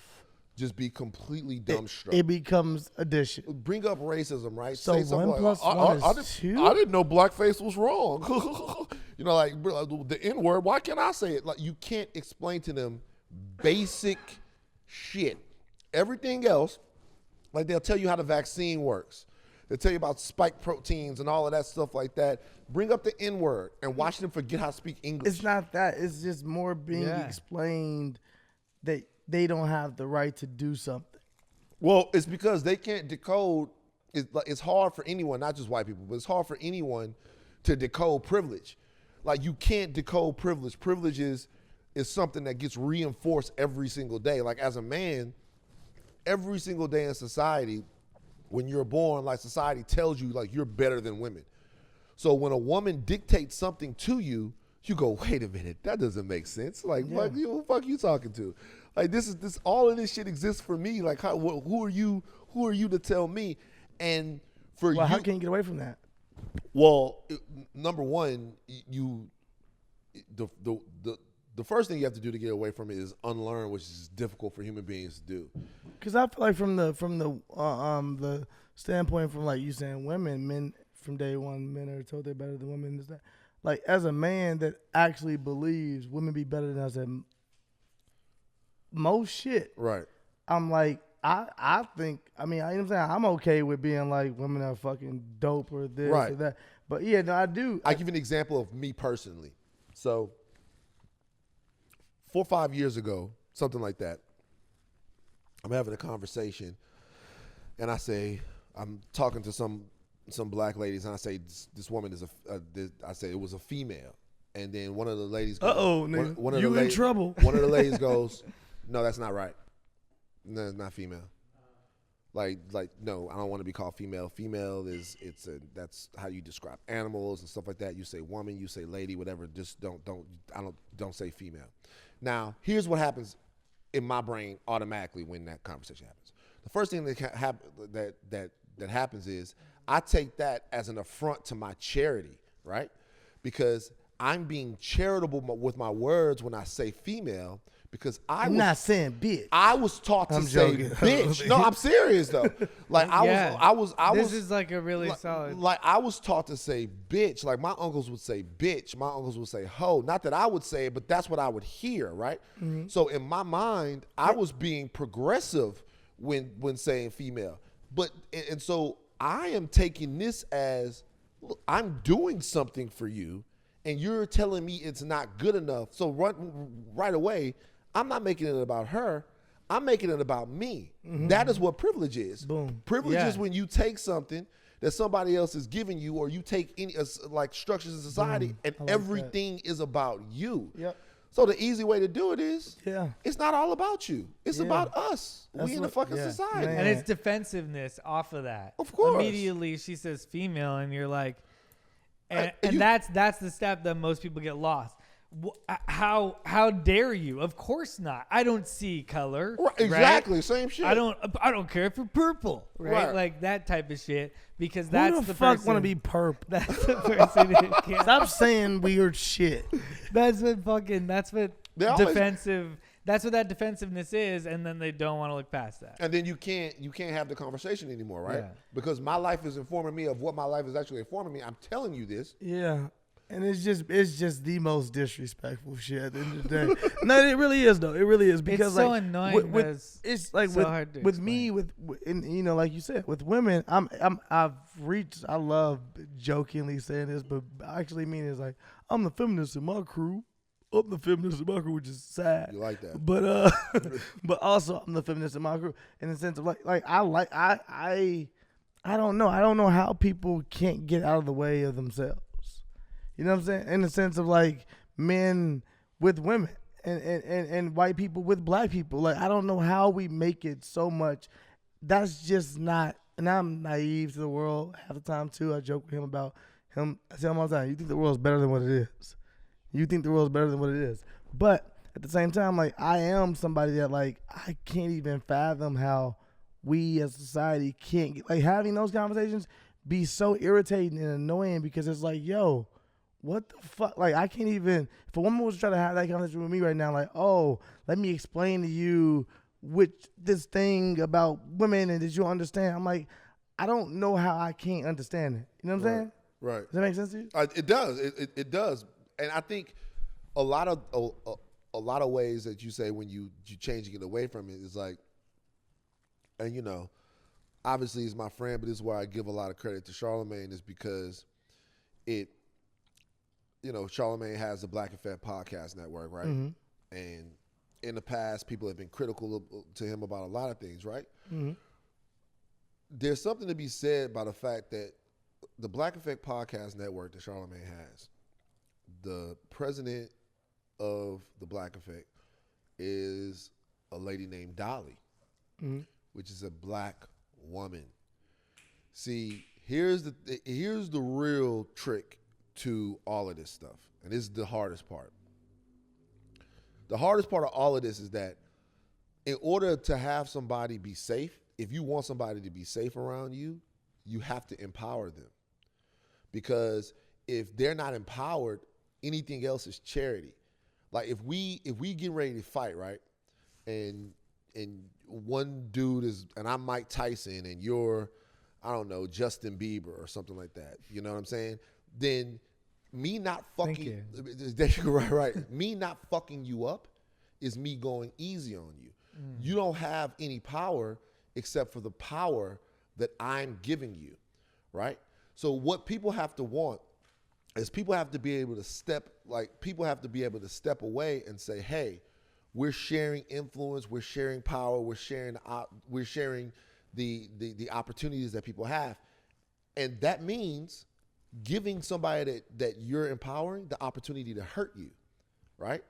just be completely dumbstruck. It becomes addition. Bring up racism, right? So Say something 1 plus 1 is 2? I didn't know blackface was wrong. You know, like, the N-word, why can't I say it? Like, you can't explain to them basic shit. Everything else, like, they'll tell you how the vaccine works. They'll tell you about spike proteins and all of that stuff like that. Bring up the N-word and watch them forget how to speak English. It's not that. It's just more being explained that they don't have the right to do something. Well, it's because they can't decode. It's hard for anyone, not just white people, but it's hard for anyone to decode privilege. Like, you can't decode privilege. Privilege is something that gets reinforced every single day. Like, as a man, every single day in society, when you're born, like, society tells you, like, you're better than women. So when a woman dictates something to you, you go, wait a minute, that doesn't make sense. Like, who the fuck you talking to? Like, this all of this shit exists for me. Like, who are you to tell me? And for you, How can you get away from that? well, number one, the first thing you have to do to get away from it is unlearn, which is difficult for human beings to do. Because I feel like from the standpoint from, like, you saying men from day one, men are told they're better than women. Is that, like, as a man that actually believes women be better than us at most shit, Right. I'm like, I think, I mean, you know what I'm saying? I'm okay with being like, women are fucking dope or this or that. But yeah, no, I do. I give you an example of me personally. So 4 or 5 years ago, something like that, I'm having a conversation, and I say, I'm talking to some black ladies, and I say, this woman is I say it was a female. And then one of the ladies goes, nigga, one of you the in trouble. One of the ladies goes, no, that's not right. No, it's not female. Like, no, I don't want to be called female. Female that's how you describe animals and stuff like that. You say woman, you say lady, whatever. Just don't say female. Now, here's what happens in my brain automatically when that conversation happens. The first thing that happens is I take that as an affront to my charity, right? Because I'm being charitable with my words when I say female, because I'm not saying bitch. I was taught to I'm say joking. bitch. No, I'm serious though. Like I was. This is like a really solid. Like I was taught to say bitch. Like my uncles would say bitch. My uncles would say hoe. Not that I would say it, but that's what I would hear, right? Mm-hmm. So in my mind, I was being progressive when saying female. But and so I am taking this as, look, I'm doing something for you, and you're telling me it's not good enough. So right away, I'm not making it about her. I'm making it about me. Mm-hmm. That is what privilege is. Boom. Privilege Yeah. is when you take something that somebody else is giving you, or you take any like structures in society, and I like everything is about you. Yep. So the easy way to do it is, Yeah. it's not all about you. It's Yeah. about us. That's We in the what- fucking yeah. society. Man. And it's defensiveness off of that. Of course. Immediately she says female, and you're like, and you- that's the step that most people get lost. How dare you? Of course not. I don't see color. Right, exactly, same shit. I don't care if you're purple, right? Right. Like that type of shit. Because Who that's the the fuck person. want to be purple? That's the person who can't. Stop saying weird shit. That's what They always- defensive. That's what that defensiveness is, and then they don't want to look past that. And then you can't have the conversation anymore, right? Yeah. Because my life is informing me of what my life is actually informing me. I'm telling you this. Yeah. And it's just the most disrespectful shit at the end of the day. No, it really is though. It really is because It's so like annoying with- because it's like so hard to with me and you know, like you said, with women, I love jokingly saying this, but I actually mean it's like I'm the feminist in my crew. I'm the feminist in my crew, which is sad. You like that? But but also I'm the feminist in my crew in the sense of I don't know. I don't know how people can't get out of the way of themselves. You know what I'm saying? In the sense of like men with women and white people with black people. Like I don't know how we make it so much. That's just not. And I'm naive to the world half the time too. I joke with him about him. I tell him all the time, you think the world's better than what it is. You think the world's better than what it is. But at the same time, like I am somebody that like I can't even fathom how we as a society can't get, like having those conversations be so irritating and annoying because it's like, yo, what the fuck? Like I can't even, if a woman was trying to have that conversation with me right now, like, oh, let me explain to you this thing about women and did you understand? I'm like, I don't know how I can't understand it. You know what I'm saying? Right. Does that make sense to you? It does. It does. And I think a lot of ways that you say when you changing it away from it is like, and you know, obviously he's my friend, but this is why I give a lot of credit to Charlemagne is because Charlemagne has the Black Effect podcast network, right? Mm-hmm. And in the past, people have been critical to him about a lot of things, right? Mm-hmm. There's something to be said about the fact that the Black Effect podcast network that Charlemagne has, the president of the Black Effect is a lady named Dolly, mm-hmm. which is a black woman. See, here's the real trick to all of this stuff, and this is the hardest part. The hardest part of all of this is that in order to have somebody be safe, if you want somebody to be safe around you, you have to empower them. Because if they're not empowered, anything else is charity. Like if we get ready to fight, right? And one dude is, and I'm Mike Tyson and you're, I don't know, Justin Bieber or something like that. You know what I'm saying? Then me not fucking, right. Me not fucking you up is me going easy on you. Mm. You don't have any power except for the power that I'm giving you, right? So what people have to want is people have to be able to step away and say, hey, we're sharing influence, we're sharing power, we're sharing the opportunities that people have. And that means giving somebody that you're empowering the opportunity to hurt you, right?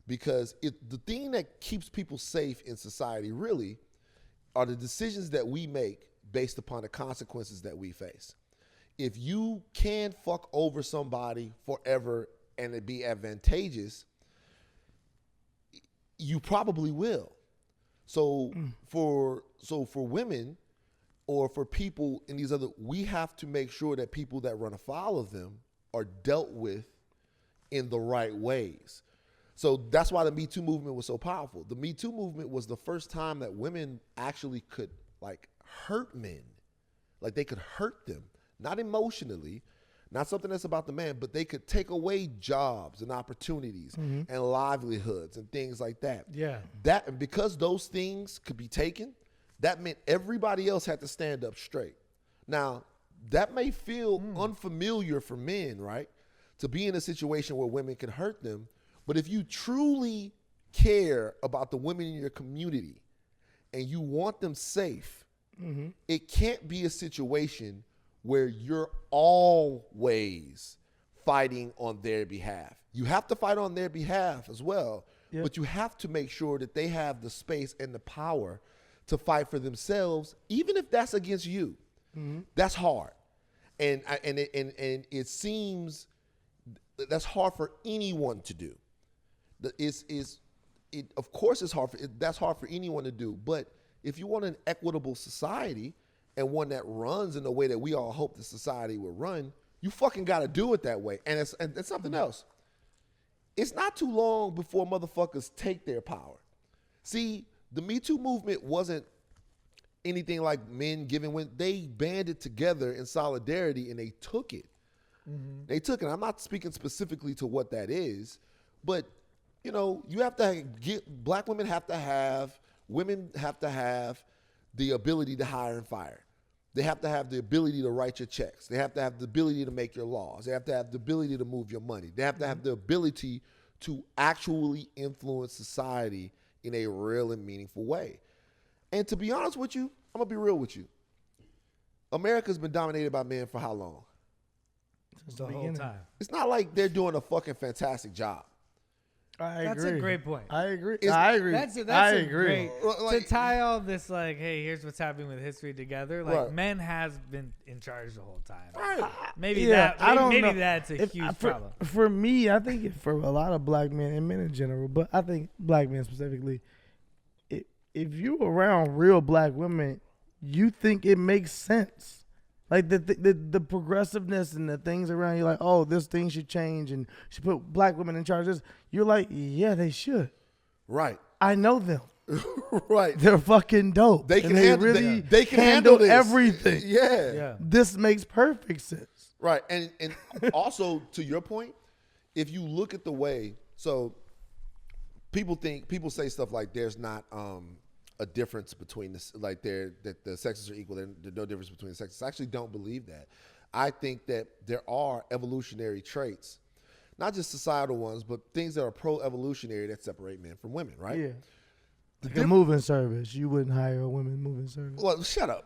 Because the thing that keeps people safe in society really are the decisions that we make based upon the consequences that we face. If you can fuck over somebody forever and it be advantageous, you probably will. So for women or for people in these other, we have to make sure that people that run afoul of them are dealt with in the right ways. So that's why the Me Too movement was so powerful. The Me Too movement was the first time that women actually could like hurt men. Like they could hurt them, not emotionally, not something that's about the man, but they could take away jobs and opportunities and livelihoods and things like that. Yeah. That, and because those things could be taken, that meant everybody else had to stand up straight. Now, that may feel unfamiliar for men, right? To be in a situation where women can hurt them. But if you truly care about the women in your community and you want them safe, it can't be a situation where you're always fighting on their behalf. You have to fight on their behalf as well, but you have to make sure that they have the space and the power to fight for themselves, even if that's against you. That's hard. And it seems that's hard for anyone to do. Of course it's hard that's hard for anyone to do, but if you want an equitable society and one that runs in the way that we all hope the society would run, you fucking got to do it that way. And it's something else. It's not too long before motherfuckers take their power. See, the Me Too movement wasn't anything like men giving when they banded together in solidarity and they took it. They took it. I'm not speaking specifically to what that is, but you know, you have to black women women have to have the ability to hire and fire. They have to have the ability to write your checks. They have to have the ability to make your laws. They have to have the ability to move your money. They have to have the ability to actually influence society in a real and meaningful way. And to be honest with you, I'm going to be real with you. America's been dominated by men for how long? The whole time. It's not like they're doing a fucking fantastic job. That's a great point. I agree. That's a great Like, to tie all this like, hey, here's what's happening with history together. Like Right. men has been in charge the whole time. Right. Maybe I don't know. that's a huge problem. For me, I think for a lot of black men and men in general, but I think black men specifically, if you around real black women, you think it makes sense. Like the progressiveness and the things around you, like, oh, this thing should change and should put black women in charge of this. You're like, yeah, they should. Right. I know them. Right. They're fucking dope. They can they can handle this. everything. Yeah. This makes perfect sense. Right. And also to your point, if you look at the way, so people say stuff like there's not a difference between this, like that the sexes are equal. There's no difference between the sexes. I actually don't believe that. I think that there are evolutionary traits, not just societal ones, but things that are pro-evolutionary that separate men from women, right? Yeah. Like a moving service. You wouldn't hire a women moving service. Well, shut up.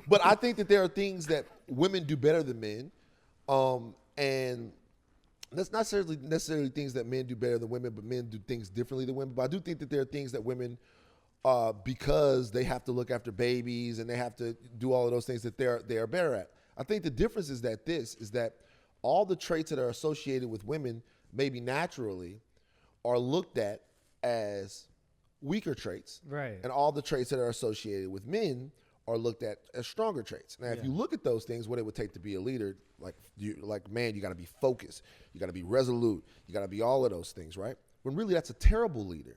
But I think that there are things that women do better than men, and that's not necessarily things that men do better than women, but men do things differently than women. But I do think that there are things that women, because they have to look after babies and they have to do all of those things, that they are better at. I think the difference is that all the traits that are associated with women, maybe naturally, are looked at as weaker traits. Right. And all the traits that are associated with men are looked at as stronger traits. Now, if you look at those things, what it would take to be a leader, man, you got to be focused. You got to be resolute. You got to be all of those things, right? When really that's a terrible leader.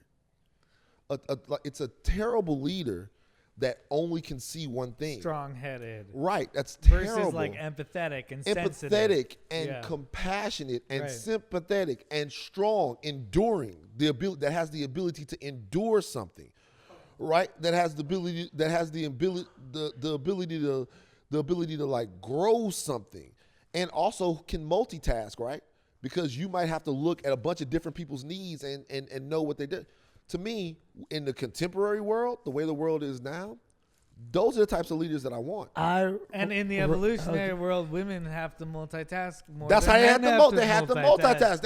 It's a terrible leader that only can see one thing. Strong-headed. Right. That's terrible. Versus like empathetic and sensitive. Empathetic and compassionate and sympathetic and strong, enduring, that has the ability to endure something. Right? That has the ability to like grow something, and also can multitask, right? Because you might have to look at a bunch of different people's needs and know what they do. To me, in the contemporary world, the way the world is now, those are the types of leaders that I want. And in the evolutionary world, women have to multitask more. That's than how they men had to multitask.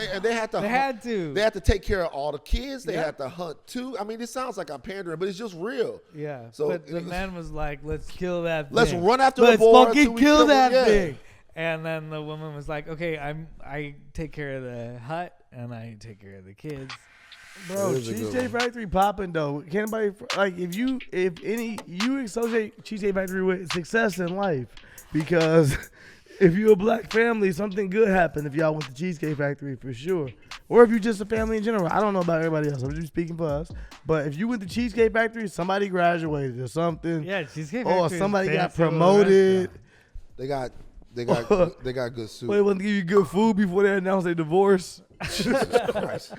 They had to take care of all the kids. They had to hunt too. I mean, it sounds like I'm pandering, but it's just real. Yeah. So but the man was like, "Let's kill that thing. Let's run after Let's the boy. Let's fucking kill that thing." Yeah. And then the woman was like, "Okay, I take care of the hut and I take care of the kids." Bro, Cheesecake Factory popping though. Can't nobody like if you associate Cheesecake Factory with success in life, because if you're a black family, something good happened if y'all went to Cheesecake Factory for sure. or if you just a family in general. I don't know about everybody else. I'm just speaking for us. But if you went to Cheesecake Factory, somebody graduated or something. Yeah, Cheesecake Or Factory is somebody got fancy little promoted. restaurant. They got good soup. They want to give you good food before they announce their divorce. Jesus Christ.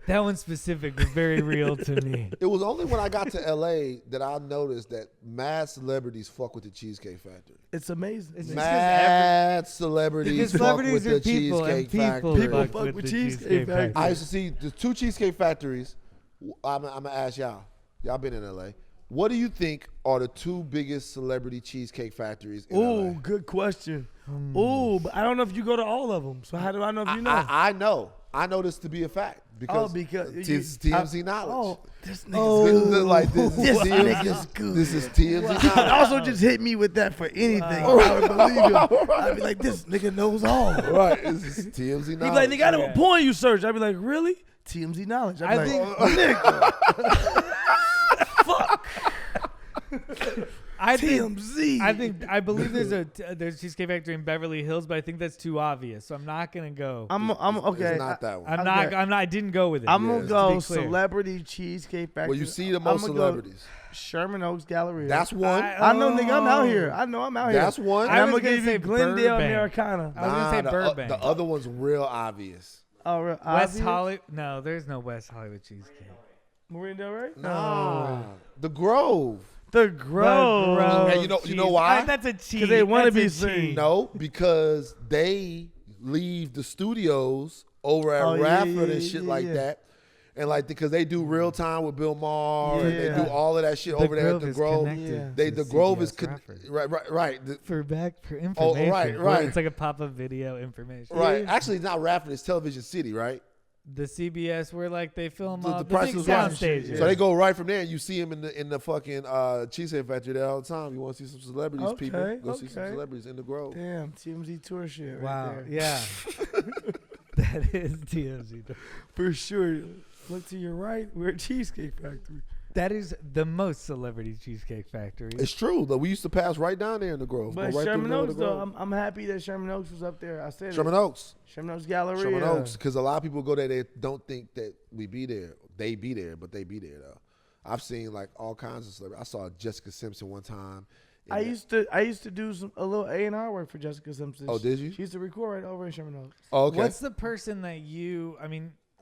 That one specific was very real to me. It was only when I got to LA that I noticed that mad celebrities fuck with the Cheesecake Factory. It's amazing. It's just Mad celebrities because fuck celebrities with are the people, and Cheesecake people Factory. fuck with the Cheesecake Factory. I used to see the 2 Cheesecake Factories. I'm gonna ask y'all. Y'all been in LA. What do you think are the 2 biggest celebrity cheesecake factories in Ooh, LA? good question. Ooh, but I don't know if you go to all of them. So how do I know if you know? I know. I know this to be a fact because it's TMZ knowledge. Oh, this nigga's good. Like this nigga's good. This is TMZ knowledge. Also just hit me with that for anything. I would believe him. I'd be like, this nigga knows all. Right. This is TMZ knowledge. He'd be like, nigga, I know what porn you search. I'd be like, really? TMZ knowledge. I'd be like, fuck. I believe there's Cheesecake Factory in Beverly Hills, but I think that's too obvious, so I'm not gonna go. I'm okay. It's not that one. I'm not. I didn't go with it. I'm gonna go to be clear. Celebrity Cheesecake Factory. Well, you see the most celebrities. Sherman Oaks Galleria. That's one. I know, nigga. I'm out here. I know I'm out here. That's one. And I I'm was gonna give gonna you say Glendale Burbank. Americana. I was gonna say Burbank. The other one's real obvious. Oh, West obvious? Hollywood. No, there's no West Hollywood cheesecake. Marina Del Rey? Nah. The Grove. The Grove. And you know why? That's a cheat. Because they want to That's be a cheat. seen. No, because they leave the studios over at Radford and shit like that. And like because they do real time with Bill Maher and they do all of that shit over there at the Grove. The Grove is right. For information. Right. It's like a pop-up video information. Right. Actually, it's not Radford. It's Television City, right? The CBS where like they film all The the Price big is sound Right. stages. So they go right from there, and you see them in the fucking Cheesecake Factory there all the time. You want to see some celebrities, people? Go see some celebrities in the Grove. Damn, TMZ tour shit. Wow. Right there. Yeah. That is TMZ. For sure. Look to your right. We're at Cheesecake Factory. That is the most celebrity Cheesecake Factory. It's true though. We used to pass right down there in the Grove. But go right Sherman through the Oaks, middle though, of the Grove. I'm happy that Sherman Oaks was up there. I said Sherman it. Oaks. Sherman Oaks Galleria. Sherman Oaks, because a lot of people go there. They don't think that we be there. They be there, but they be there though. I've seen like all kinds of celebrities. I saw Jessica Simpson one time. I used to do a little A&R work for Jessica Simpson. Oh, did you? She used to record right over in Sherman Oaks. Oh, okay. What's the person that you,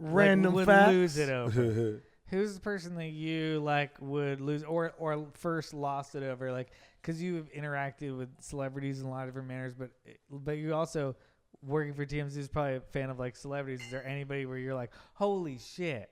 Random would facts? lose it over? Who's the person that you would lose or first lost it over? Like, because you have interacted with celebrities in a lot of different manners, but you also working for TMZ is probably a fan of like celebrities. Is there anybody where you're like, holy shit?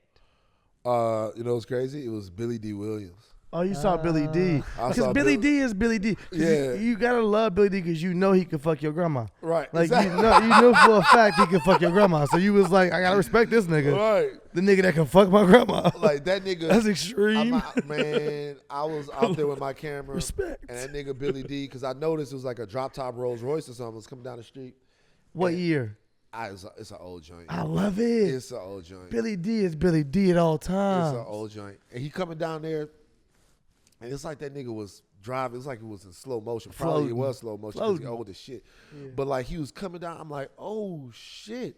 You know what's crazy? It was Billy Dee Williams. Oh, you saw Billy D. I Because saw Billy D is Billy D. Yeah. You gotta love Billy D because you know he could fuck your grandma. Right. Like exactly. you know for a fact he could fuck your grandma. So you was like, I gotta respect this nigga. Right. The nigga that can fuck my grandma. Like that nigga. That's extreme. Man, I was out there with my camera. Respect. And that nigga Billy D, because I noticed it was like a drop top Rolls Royce or something was coming down the street. What year? It's an old joint. I love it. It's an old joint. Billy D is Billy D at all times. It's an old joint. And he coming down there, and it's like that nigga was driving. It's like it was in slow motion. Probably it was slow motion because he old as shit. Yeah. But like he was coming down, I'm like, oh shit.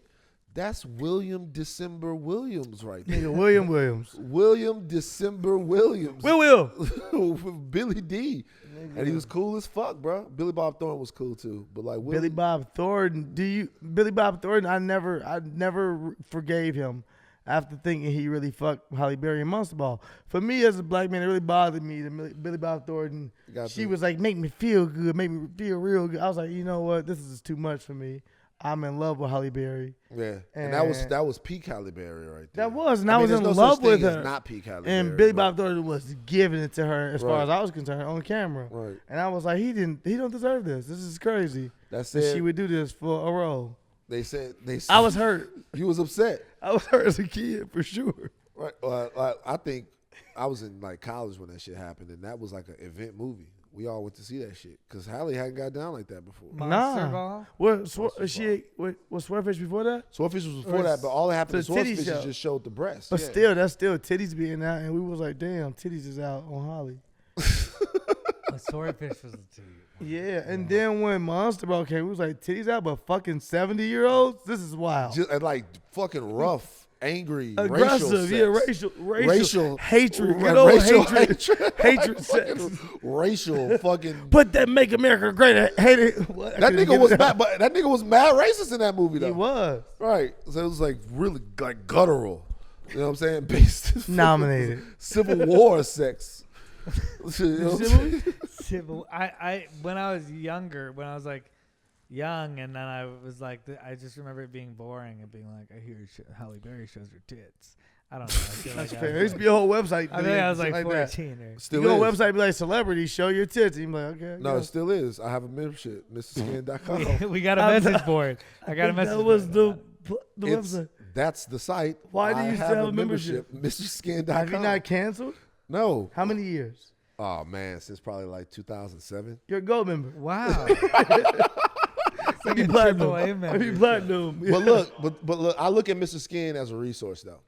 That's William December Williams right there. Nigga, William Williams. William December Williams. Will. With Billy D. Nigga. And he was cool as fuck, bro. Billy Bob Thornton was cool too. But like Billy Bob Thornton. Billy Bob Thornton, I never forgave him after thinking he really fucked Halle Berry and Monster Ball. For me as a black man, it really bothered me that Billy Bob Thornton, she was like, make me feel good, make me feel real good. I was like, you know what? This is too much for me. I'm in love with Halle Berry. Yeah. And that was peak Halle Berry right there. That was, and I was in love with her. Not peak Halle Berry. And Billy Bob Thornton was giving it to her as far Right. as I was concerned on camera. Right. And I was like, he don't deserve this. This is crazy. That's That it. she would do this for a role. They said I was hurt. You was upset. I was hurt as a kid for sure. Right. I think I was in like college when that shit happened, and that was like an event movie. We all went to see that shit because Halle hadn't got down like that before. Monster Ball? Was Swordfish before that? Swordfish was before that, but all that happened to the titty Swordfish show. just showed the breast. But Yeah. still, that's still titties being out, and we was like, damn, titties is out on Holly. Swordfish was a cheat. Yeah, and then when Monster Ball came, it was like titties out, but fucking 70-year-olds. This is wild. Just, and like fucking rough, angry, Aggressive, racial hatred, Right, good old racial hatred, hatred like sex. fucking racial fucking. But that make America great. Hate it. What? I That couldn't nigga get was it mad, out. but that nigga was mad racist in that movie though. He was Right, so it was like really like guttural. You know what I'm saying? Based nominated. Civil War sex. You know what I'm saying? Civil. I when I was younger, when I was like young, and then I was like, I just remember it being boring and being like, I hear Halle Berry shows her tits. I don't know. I feel That's like fair. There used to be a whole website. I think I was like that. 14 or. Still You go is. to a website, be like, celebrity, show your tits. And you be like, okay. No, it yeah. still is. I have a membership, MrSkin.com. We got a message board. I got a message. That was board. the It's- website. That's the site. Why do I you still have a membership? MrSkin.com. Have you not canceled? No. How many years? Oh man, since probably like 2007. You're a gold member. Wow. Maybe a platinum. AAA member. Maybe platinum. But look, I look at Mr. Skin as a resource though.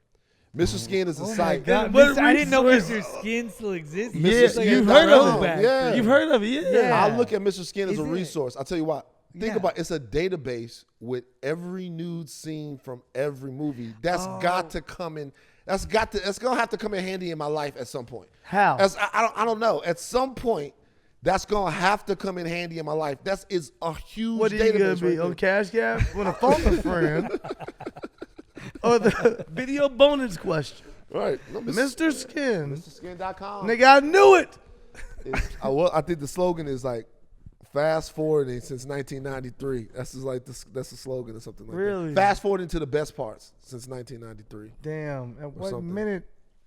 Mr. Skin is a Oh my site. God. What I didn't know resource- Mr. Skin still exists. Yeah, It's like a you've heard of it. throwback. Yeah. You've heard of it, Yeah. I look at Mr. Skin as Is a it? resource. I'll tell you what. Think Yeah. about it's a database with every nude scene from every movie. That's got to come in. That's gonna have to come in handy in my life at some point. How? I don't know. At some point, that's gonna have to come in handy in my life. Is a huge What are you database. going to be, right on Cash Gap? Want to phone a friend? Or the video bonus question? there. Right. No, Mr. Skin. MrSkin.com. Nigga, I knew it. I think the slogan is like fast forwarding since 1993. That's just like that's the slogan or something like Really? that. Fast forwarding to the best parts since 1993. Damn. At what something. minute,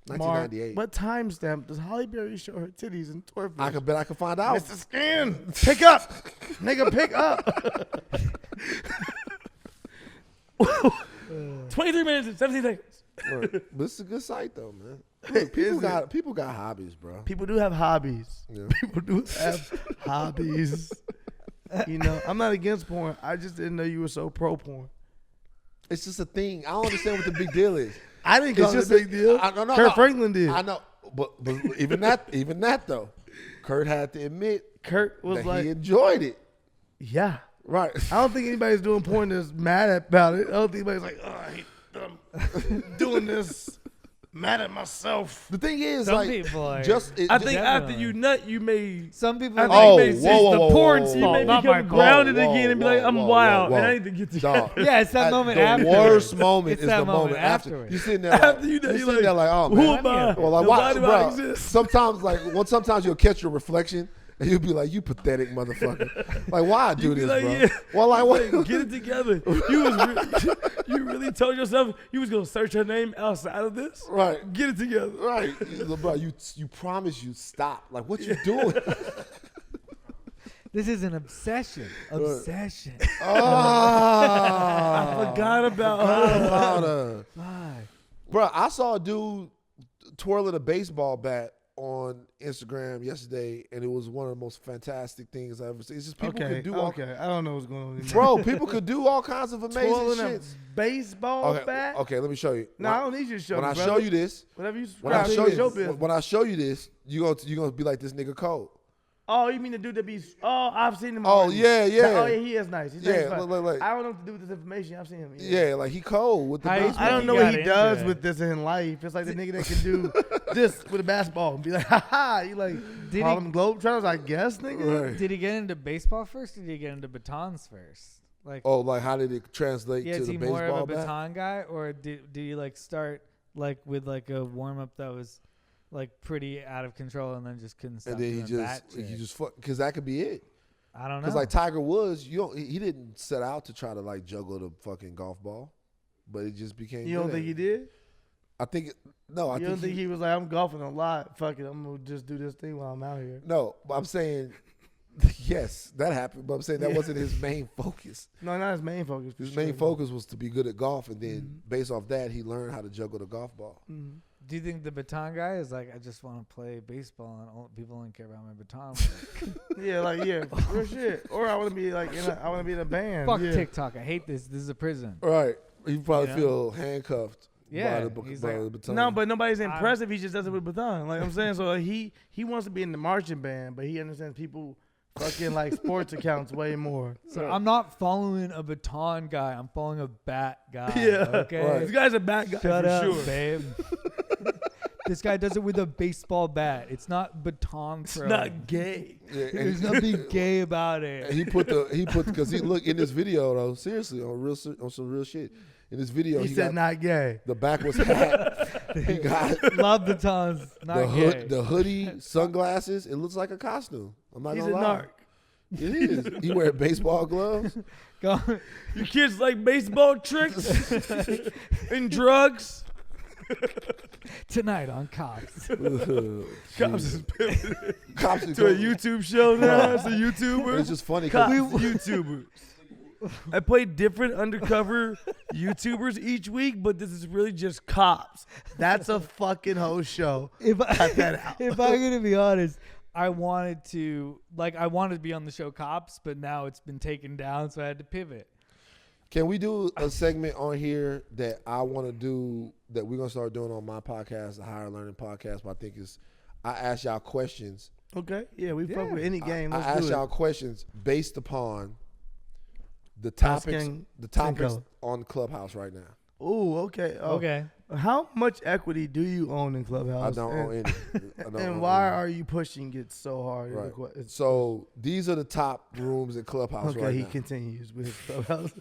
Mark, 1998. what timestamp does Halle Berry show her titties in Toy I bet I can find out. Mr. Skin, pick up. Nigga, pick up. 23 minutes and 17 seconds. Right. But it's a good site though, man. Look, people got hobbies, bro. People do have hobbies. Yeah. People do have hobbies. You know, I'm not against porn. I just didn't know you were so pro porn. It's just a thing. I don't understand what the big deal is. I didn't call It's it a big deal. Kurt Franklin did. I know, but even that though, Kurt had to admit Kurt was that like, he enjoyed it. yeah. Right. I don't think anybody's doing porn that's mad about it. I don't think anybody's like, oh, I hate doing this. Mad at myself. The thing is, Some like, people are. I think after Definitely. you nut, you may. Some people. I are think Oh, it may whoa, sense whoa, the whoa, porn's whoa, fault. whoa, You not may my become fault. grounded Whoa, again and be like, whoa, I'm whoa, wild whoa. and I need to get Dog. together. Yeah, it's that moment the after. worst moment It's is that the moment after. afterwards. You sitting there like, After you know, you you're sitting there like, oh Who man. am I? Well, like, And why, why do I bro? exist? Sometimes you'll catch your reflection and you'll be like, you pathetic motherfucker. Like, why I do You be this, like, bro? yeah. Well, like, what? Like, get it together. You really told yourself you was gonna search her name outside of this. Right. Get it together. Right, bro. You promise you stop. Like, what you doing? This is an obsession. Obsession. Ah, I forgot about her. Bro, I saw a dude twirling a baseball bat on Instagram yesterday, and it was one of the most fantastic things I've ever seen. It's just people could do all, I don't know what's going on anymore. bro. People could do all kinds of amazing Twirling a shit. baseball Okay, bat. okay, let me show you. No, I don't need you to show When me, I brother. show you this, Whatever you when I subscribe show to, it's your you, business. when I show you this, you gonna be like this nigga cold. Oh, you mean the dude that be? Oh, I've seen him. Oh, already. yeah, yeah. Oh yeah, he is nice. He's Yeah, nice, look. I don't know what to do with this information. I've seen him. Yeah, like he cold with the How you baseball. I don't He know what got he into does it. with this in life. It's like the nigga that can do this with a basketball and be like, ha ha. You like Did Harlem Globetrotters, I guess, nigga. Right. Did he get into baseball first, or did he get into batons first? Like, Oh, like how did it translate yeah, to is the he baseball more of a bat? baton guy, or do you like start like with like a warm up that was like pretty out of control, and then just couldn't stop And then he doing that just shit? fuck because that could be it. I don't know. Because like Tiger Woods, he didn't set out to try to like juggle the fucking golf ball, but it just became. You don't good think at he it. did? I think no. I You don't think he was like, I'm golfing a lot. Fuck it, I'm gonna just do this thing while I'm out here. No, but I'm saying yes, that happened. But I'm saying that wasn't his main focus. No, not his main focus. for His sure, main no. focus was to be good at golf, and then based off that, he learned how to juggle the golf ball. Mhm. Do you think the baton guy is like, I just want to play baseball and people don't care about my baton? Yeah, like real shit. Or I want to be like I want to be in a band. Fuck yeah. TikTok. I hate this. This is a prison. Right. He probably You feel handcuffed. Yeah, by he's the like- baton. No, but nobody's impressive. He just does it with baton. Like I'm saying, so he wants to be in the marching band, but he understands people fucking like sports accounts way more. So I'm not following a baton guy. I'm following a bat guy. Yeah. Okay. Right. This guy's a bad guy Shut for up, sure. babe. This guy does it with a baseball bat. It's not baton It's throwing. not gay. Yeah, There's nothing gay about it. And he put because he look in this video though, seriously on some real shit. In this video, He said got not gay. the backwards hat. He got Love batons. Not the gay. the hoodie, sunglasses. It looks like a costume. I'm not He's a gonna lie. narc. It is. He wear baseball gloves. Go. Your kids like baseball tricks and drugs. Tonight on Cops. Cops is pivoted Cops is to a going- YouTube show now. It's a YouTuber. It's just funny. Cops, 'cause YouTubers. I play different undercover YouTubers each week, but this is really just cops. That's a fucking whole show. If Cut that out. if I'm gonna be honest, I wanted to be on the show Cops, but now it's been taken down, so I had to pivot. Can we do a segment on here that I want to do that we're gonna start doing on my podcast, the Higher Learning Podcast? But I think I ask y'all questions. Okay, yeah, we fuck with any game. I Let's ask do y'all it. questions based upon the topics, Asking topics Cinco. on Clubhouse right now. Ooh, okay. Oh, Okay. How much equity do you own in Clubhouse? I don't own any. I don't And own why any. are you pushing it so hard? Right. It's- So these are the top rooms in Clubhouse okay, right he now. continues with his Clubhouse.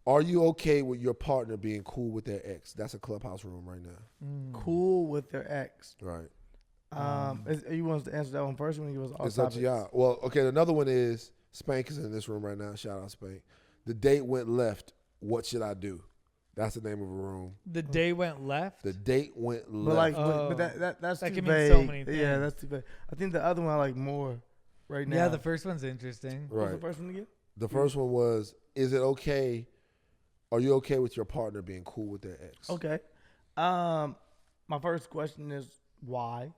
Are you okay with your partner being cool with their ex? That's a Clubhouse room right now. Cool with their ex. Right. You want us to answer that one first? When you give us all It's up to topics? y'all. Well, okay, another one is Spank is in this room right now. Shout out Spank. The date went left. What should I do? That's the name of a room. The day went left. The date went But left. like, but that's That too can mean vague. so many Yeah, things. that's too vague. I think the other one I like more right now. Yeah, the first one's interesting. What's the Right. first one again? The first one was, is it okay? Are you okay with your partner being cool with their ex? Okay. My first question is why?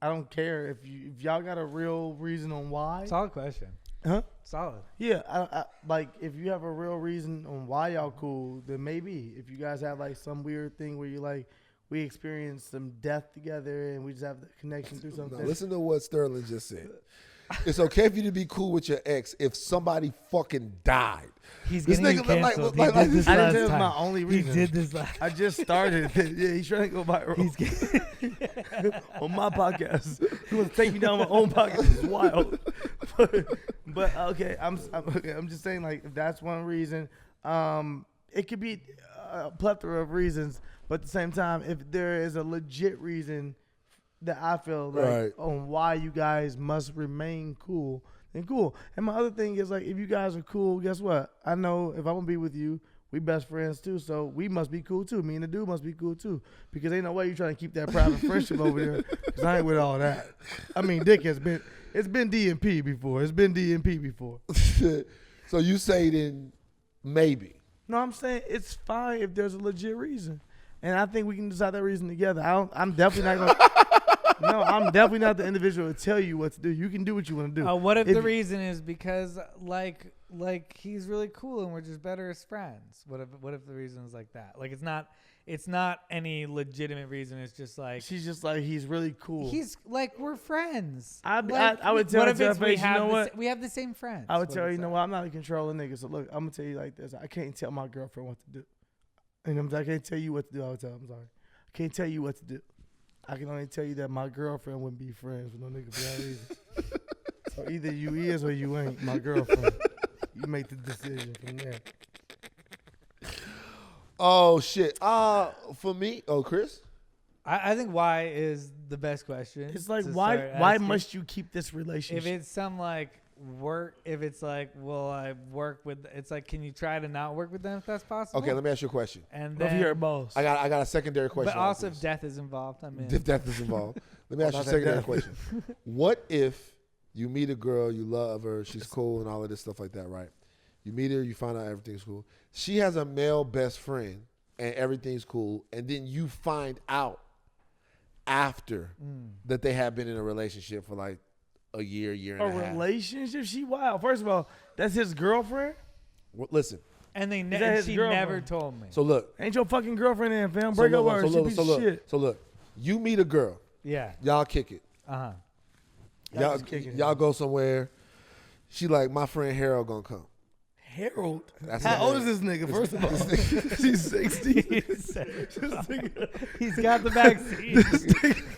I don't care if y'all got a real reason on why. Solid question. Huh? Solid. Yeah, I like if you have a real reason on why y'all cool, then maybe if you guys have like some weird thing where you like we experienced some death together and we just have the connection through something. Now, listen to what Sterling just said. It's okay for you to be cool with your ex if somebody fucking died. He's This getting you nigga look like- canceled. like- He did this I didn't last say it was time. my only He reason. did this last. I just started. Yeah, he's trying to go viral. He's getting. On my podcast. He wants to take me down my own podcast. It's wild. but okay, I'm just saying like if that's one reason, it could be a plethora of reasons. But at the same time, if there is a legit reason that I feel like Right. on why you guys must remain cool, then cool. And my other thing is like if you guys are cool, guess what? I know if I'm gonna be with you, we best friends too, so we must be cool too. Me and the dude must be cool too, because ain't no way you trying to keep that private friendship over there. Because I ain't with all that. I mean, Dick it's been DMP before. It's been DMP before. So you say then maybe. No, I'm saying it's fine if there's a legit reason, and I think we can decide that reason together. I'm definitely not gonna. No, I'm definitely not the individual to tell you what to do. You can do what you want to do. What if If the you- reason is because like he's really cool and we're just better as friends? What if the reason is like that? Like it's not any legitimate reason. It's just like She's just like he's really cool. he's like we're friends. I Like, would tell what her if to her it's we face, you have know the what? we have the same friends? I would What tell her, it's you know like. what? I'm not a controlling nigga. So look, I'm gonna tell you like this. I can't tell my girlfriend what to do. And I can't tell you what to do. I would tell her, I'm sorry. I can't tell you what to do. I can only tell you that my girlfriend wouldn't be friends with no nigga for that reason. So either you is or you ain't my girlfriend. You make the decision from there. Oh shit. For me, Chris. I think why is the best question. It's like to why start why asking. must you keep this relationship? If it's some like work, if it's like, will I work with? It's like, can you try to not work with them if that's possible? Okay, let me ask you a question. And What if then, you're a boss? I got a secondary question. but on also this. if death is involved, I mean, If death is involved. Let me ask you a about that secondary death? question. What if you meet a girl, you love her, she's cool and all of this stuff like that, right? You meet her, you find out everything's cool. She has a male best friend and everything's cool, and then you find out after that they have been in a relationship for like a year and a a half. relationship? She wild. First of all, that's his girlfriend. Well, listen, and they that and his she girlfriend? never told me. so look. Ain't your fucking girlfriend in, fam. So Break up look, with her. so She look, piece so of look, shit. so look. You meet a girl, Yeah. y'all kick it. Uh huh. Y'all go somewhere. She like, my friend Harold gonna come. Harold? That's How his old name. is this nigga, first of all? She's 60. He's got the vaccine.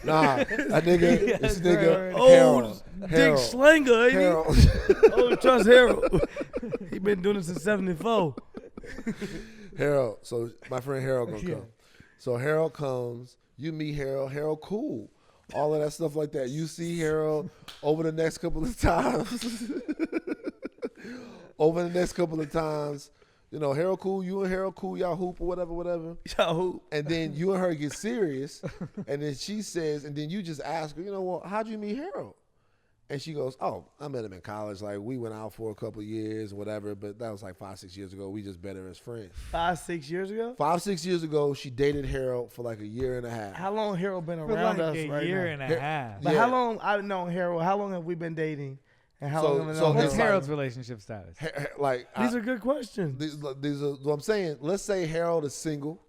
Nah, that nigga, this nigga, Old Dick Harold. Schlanger, ain't Harold. he? Old Trust Harold. He been doing it since 74. Harold. So my friend Harold gonna come. So Harold comes. You meet Harold. Harold cool. All of that stuff like that. You see Harold over the next couple of times. Over the next couple of times, you know, Harold cool, you and Harold cool, y'all hoop or whatever. Y'all hoop. And then you and her get serious, and then she says, and then you just ask her, you know, well, how'd you meet Harold? And she goes, oh, I met him in college. Like, we went out for a couple of years or whatever, but that was like 5-6 years ago. We just better as friends. 5-6 years ago? 5-6 years ago, she dated Harold for like a year and a half. How long Harold been For around like us a right year now? and a half. But Yeah. how long I've known Harold? How long have we been dating? And how So- long have we so known What's it's Harold? Harold's relationship status? Like, These are good questions. these are what I'm saying. Let's say Harold is single.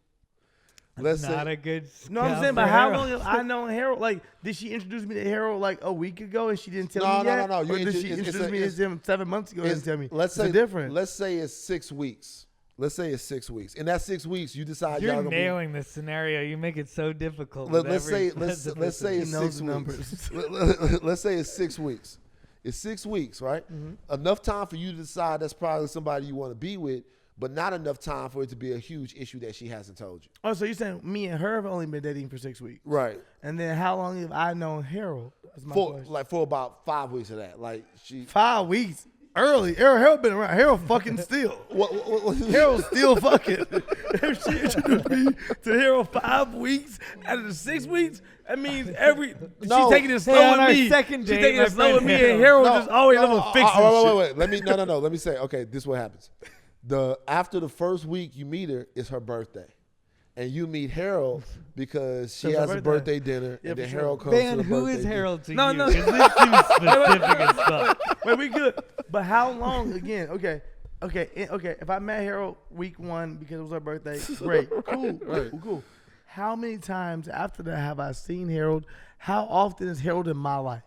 Let's Not say a good. No, I'm scout saying, for but how Harold. long have I known Harold? Like, did she introduce me to Harold like a week ago and she didn't tell No, me no, yet? no, no. You Or did she it's- introduce me it's- to him 7 months ago and didn't tell me? Let's It's say different. Let's say it's 6 weeks. Let's say it's 6 weeks. In that 6 weeks, you decide You're y'all gonna nailing this scenario. You make it so difficult. Let, with let's say every let's specificity. say it's He knows 6 the weeks. numbers. Let's say it's 6 weeks. It's 6 weeks, right? Mm-hmm. Enough time for you to decide that's probably somebody you want to be with, but not enough time for it to be a huge issue that she hasn't told you. Oh, so you're saying me and her have only been dating for 6 weeks? Right. And then how long have I known Harold? That's my question. For about 5 weeks of that. Like she 5 weeks. Early. Harold been around. Harold fucking still. what Harold still fucking. If she introduced me to Harold 5 weeks out of the 6 weeks, that means No. she's taking it slow Hey, on with our me. second She's date, taking my it slow with friend me, and Harold No, just always no, over fixing wait. shit. Let me say, okay, this is what happens. After the first week you meet her, it's her birthday. And you meet Harold because she It's her has a birthday. birthday dinner, Yeah, and then for sure. Harold comes to Van, the who birthday is dinner. Harold to No, you? no. 'Cause this seems specific as fuck. Wait, we good. But how long again? Okay. If I met Harold week 1 because it was her birthday, great, cool. How many times after that have I seen Harold? How often is Harold in my life?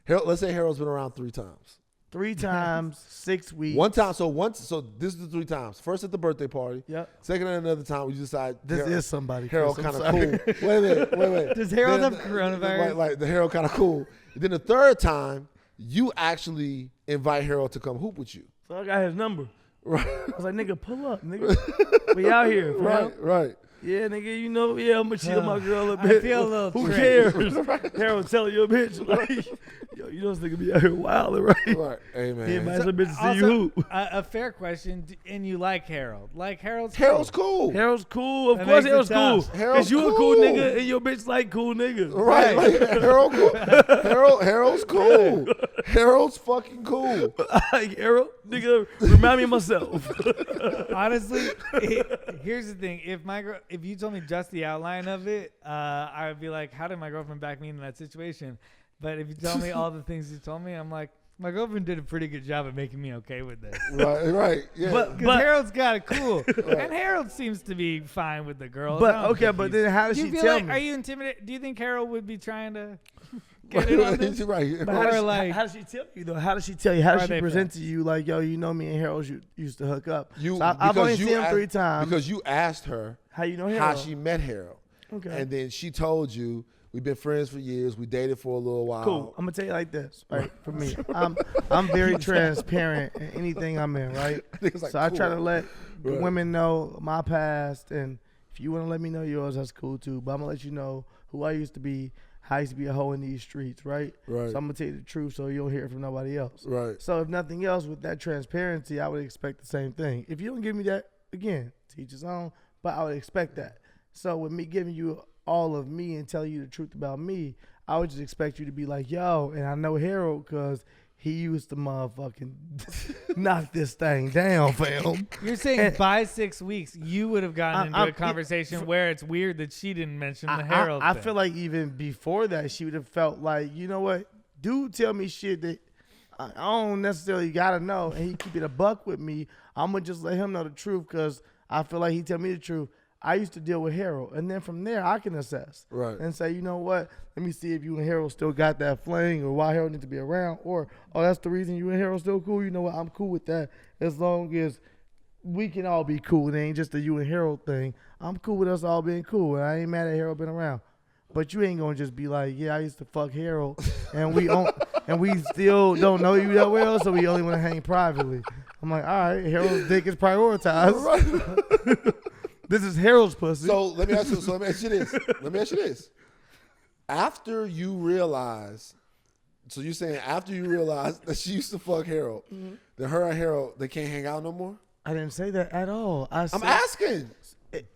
Harold, let's say Harold's been around 3 times. 3 times, 6 weeks. One time, so this is the 3 times. First at the birthday party. Yep. Second at another time, we decide This is somebody. Harold Chris, I'm kind of sorry. cool. Wait a minute. Does Harold Then- have coronavirus? Like the Harold kind of cool. Then the third time, you actually invite Harold to come hoop with you. So I got his number. Right. I was like, nigga, pull up, nigga. We out here, fam. Right. Yeah, nigga, you know, I'm gonna cheat on my girl a I bit. feel a little Who tricked. cares? Harold telling you a bitch, like, yo, you know this nigga be out here wilding, right? Right. Hey, He man. invites a bitch to see Also, you hoop. a fair question, and you like Harold? Like Harold's Cool. Harold's cool. Of That course, makes it Harold's cool. tough. Harold's Cause you a cool cool. nigga and your bitch like cool niggas. Right. Like, Harold cool. Harold's cool. Harold's fucking cool. Like Harold, nigga, remind me of myself. Honestly, here's the thing: if you told me just the outline of it, I would be like, "How did my girlfriend back me into that situation?" But if you tell me all the things you told me, I'm like, "My girlfriend did a pretty good job at making me okay with this." Right. Yeah. Because Harold's got it cool, and Harold seems to be fine with the girls. But I don't okay, think but he's- then how does Do you she feel tell like, me? Are you intimidated? Do you think Harold would be trying to get in on this? Right. But how does, Or she, like- how does she tell you though? How does she tell you? How Are does she they present to you like, yo, you know me and Harold used to hook up? You, So I've only because you seen him asked- 3 times. Because you asked her How you know Harold? how she met Harold. Okay. And then she told you, we've been friends for years. We dated for a little while. Cool. I'm gonna tell you like this, right? For me, I'm very transparent in anything I'm in, right? Nigga's like, So I try cool. to let the Right. women know my past, and if you want to let me know yours, that's cool too. But I'm gonna let you know who I used to be, how I used to be a hoe in these streets, right? Right. So I'm gonna tell you the truth, so you don't hear it from nobody else. Right. So if nothing else, with that transparency, I would expect the same thing. If you don't give me that, again, teach his own, but I would expect that. So with me giving you all of me and telling you the truth about me, I would just expect you to be like, yo, and I know Harold because he used to motherfucking knock this thing down, fam. You're saying by 6 weeks you would have gotten into I'm- a conversation where it's weird that she didn't mention the Harold I thing. feel like even before that, she would have felt like, you know what, dude, tell me shit that I don't necessarily gotta know, and he keep it a buck with me. I'm gonna just let him know the truth because I feel like he tell me the truth. I used to deal with Harold, and then from there I can assess and say, you know what? Let me see if you and Harold still got that fling, or why Harold need to be around, or that's the reason you and Harold still cool. You know what? I'm cool with that as long as we can all be cool. It ain't just a you and Harold thing. I'm cool with us all being cool, and I ain't mad at Harold being around. But you ain't gonna just be like, yeah, I used to fuck Harold, and we still don't know you that well, so we only want to hang privately. I'm like, all right, Harold's dick is prioritized. This is Harold's pussy. So let me ask you this. After you realize, so you're saying after you realize that she used to fuck Harold, that her and Harold, they can't hang out no more? I didn't say that at all. I'm asking.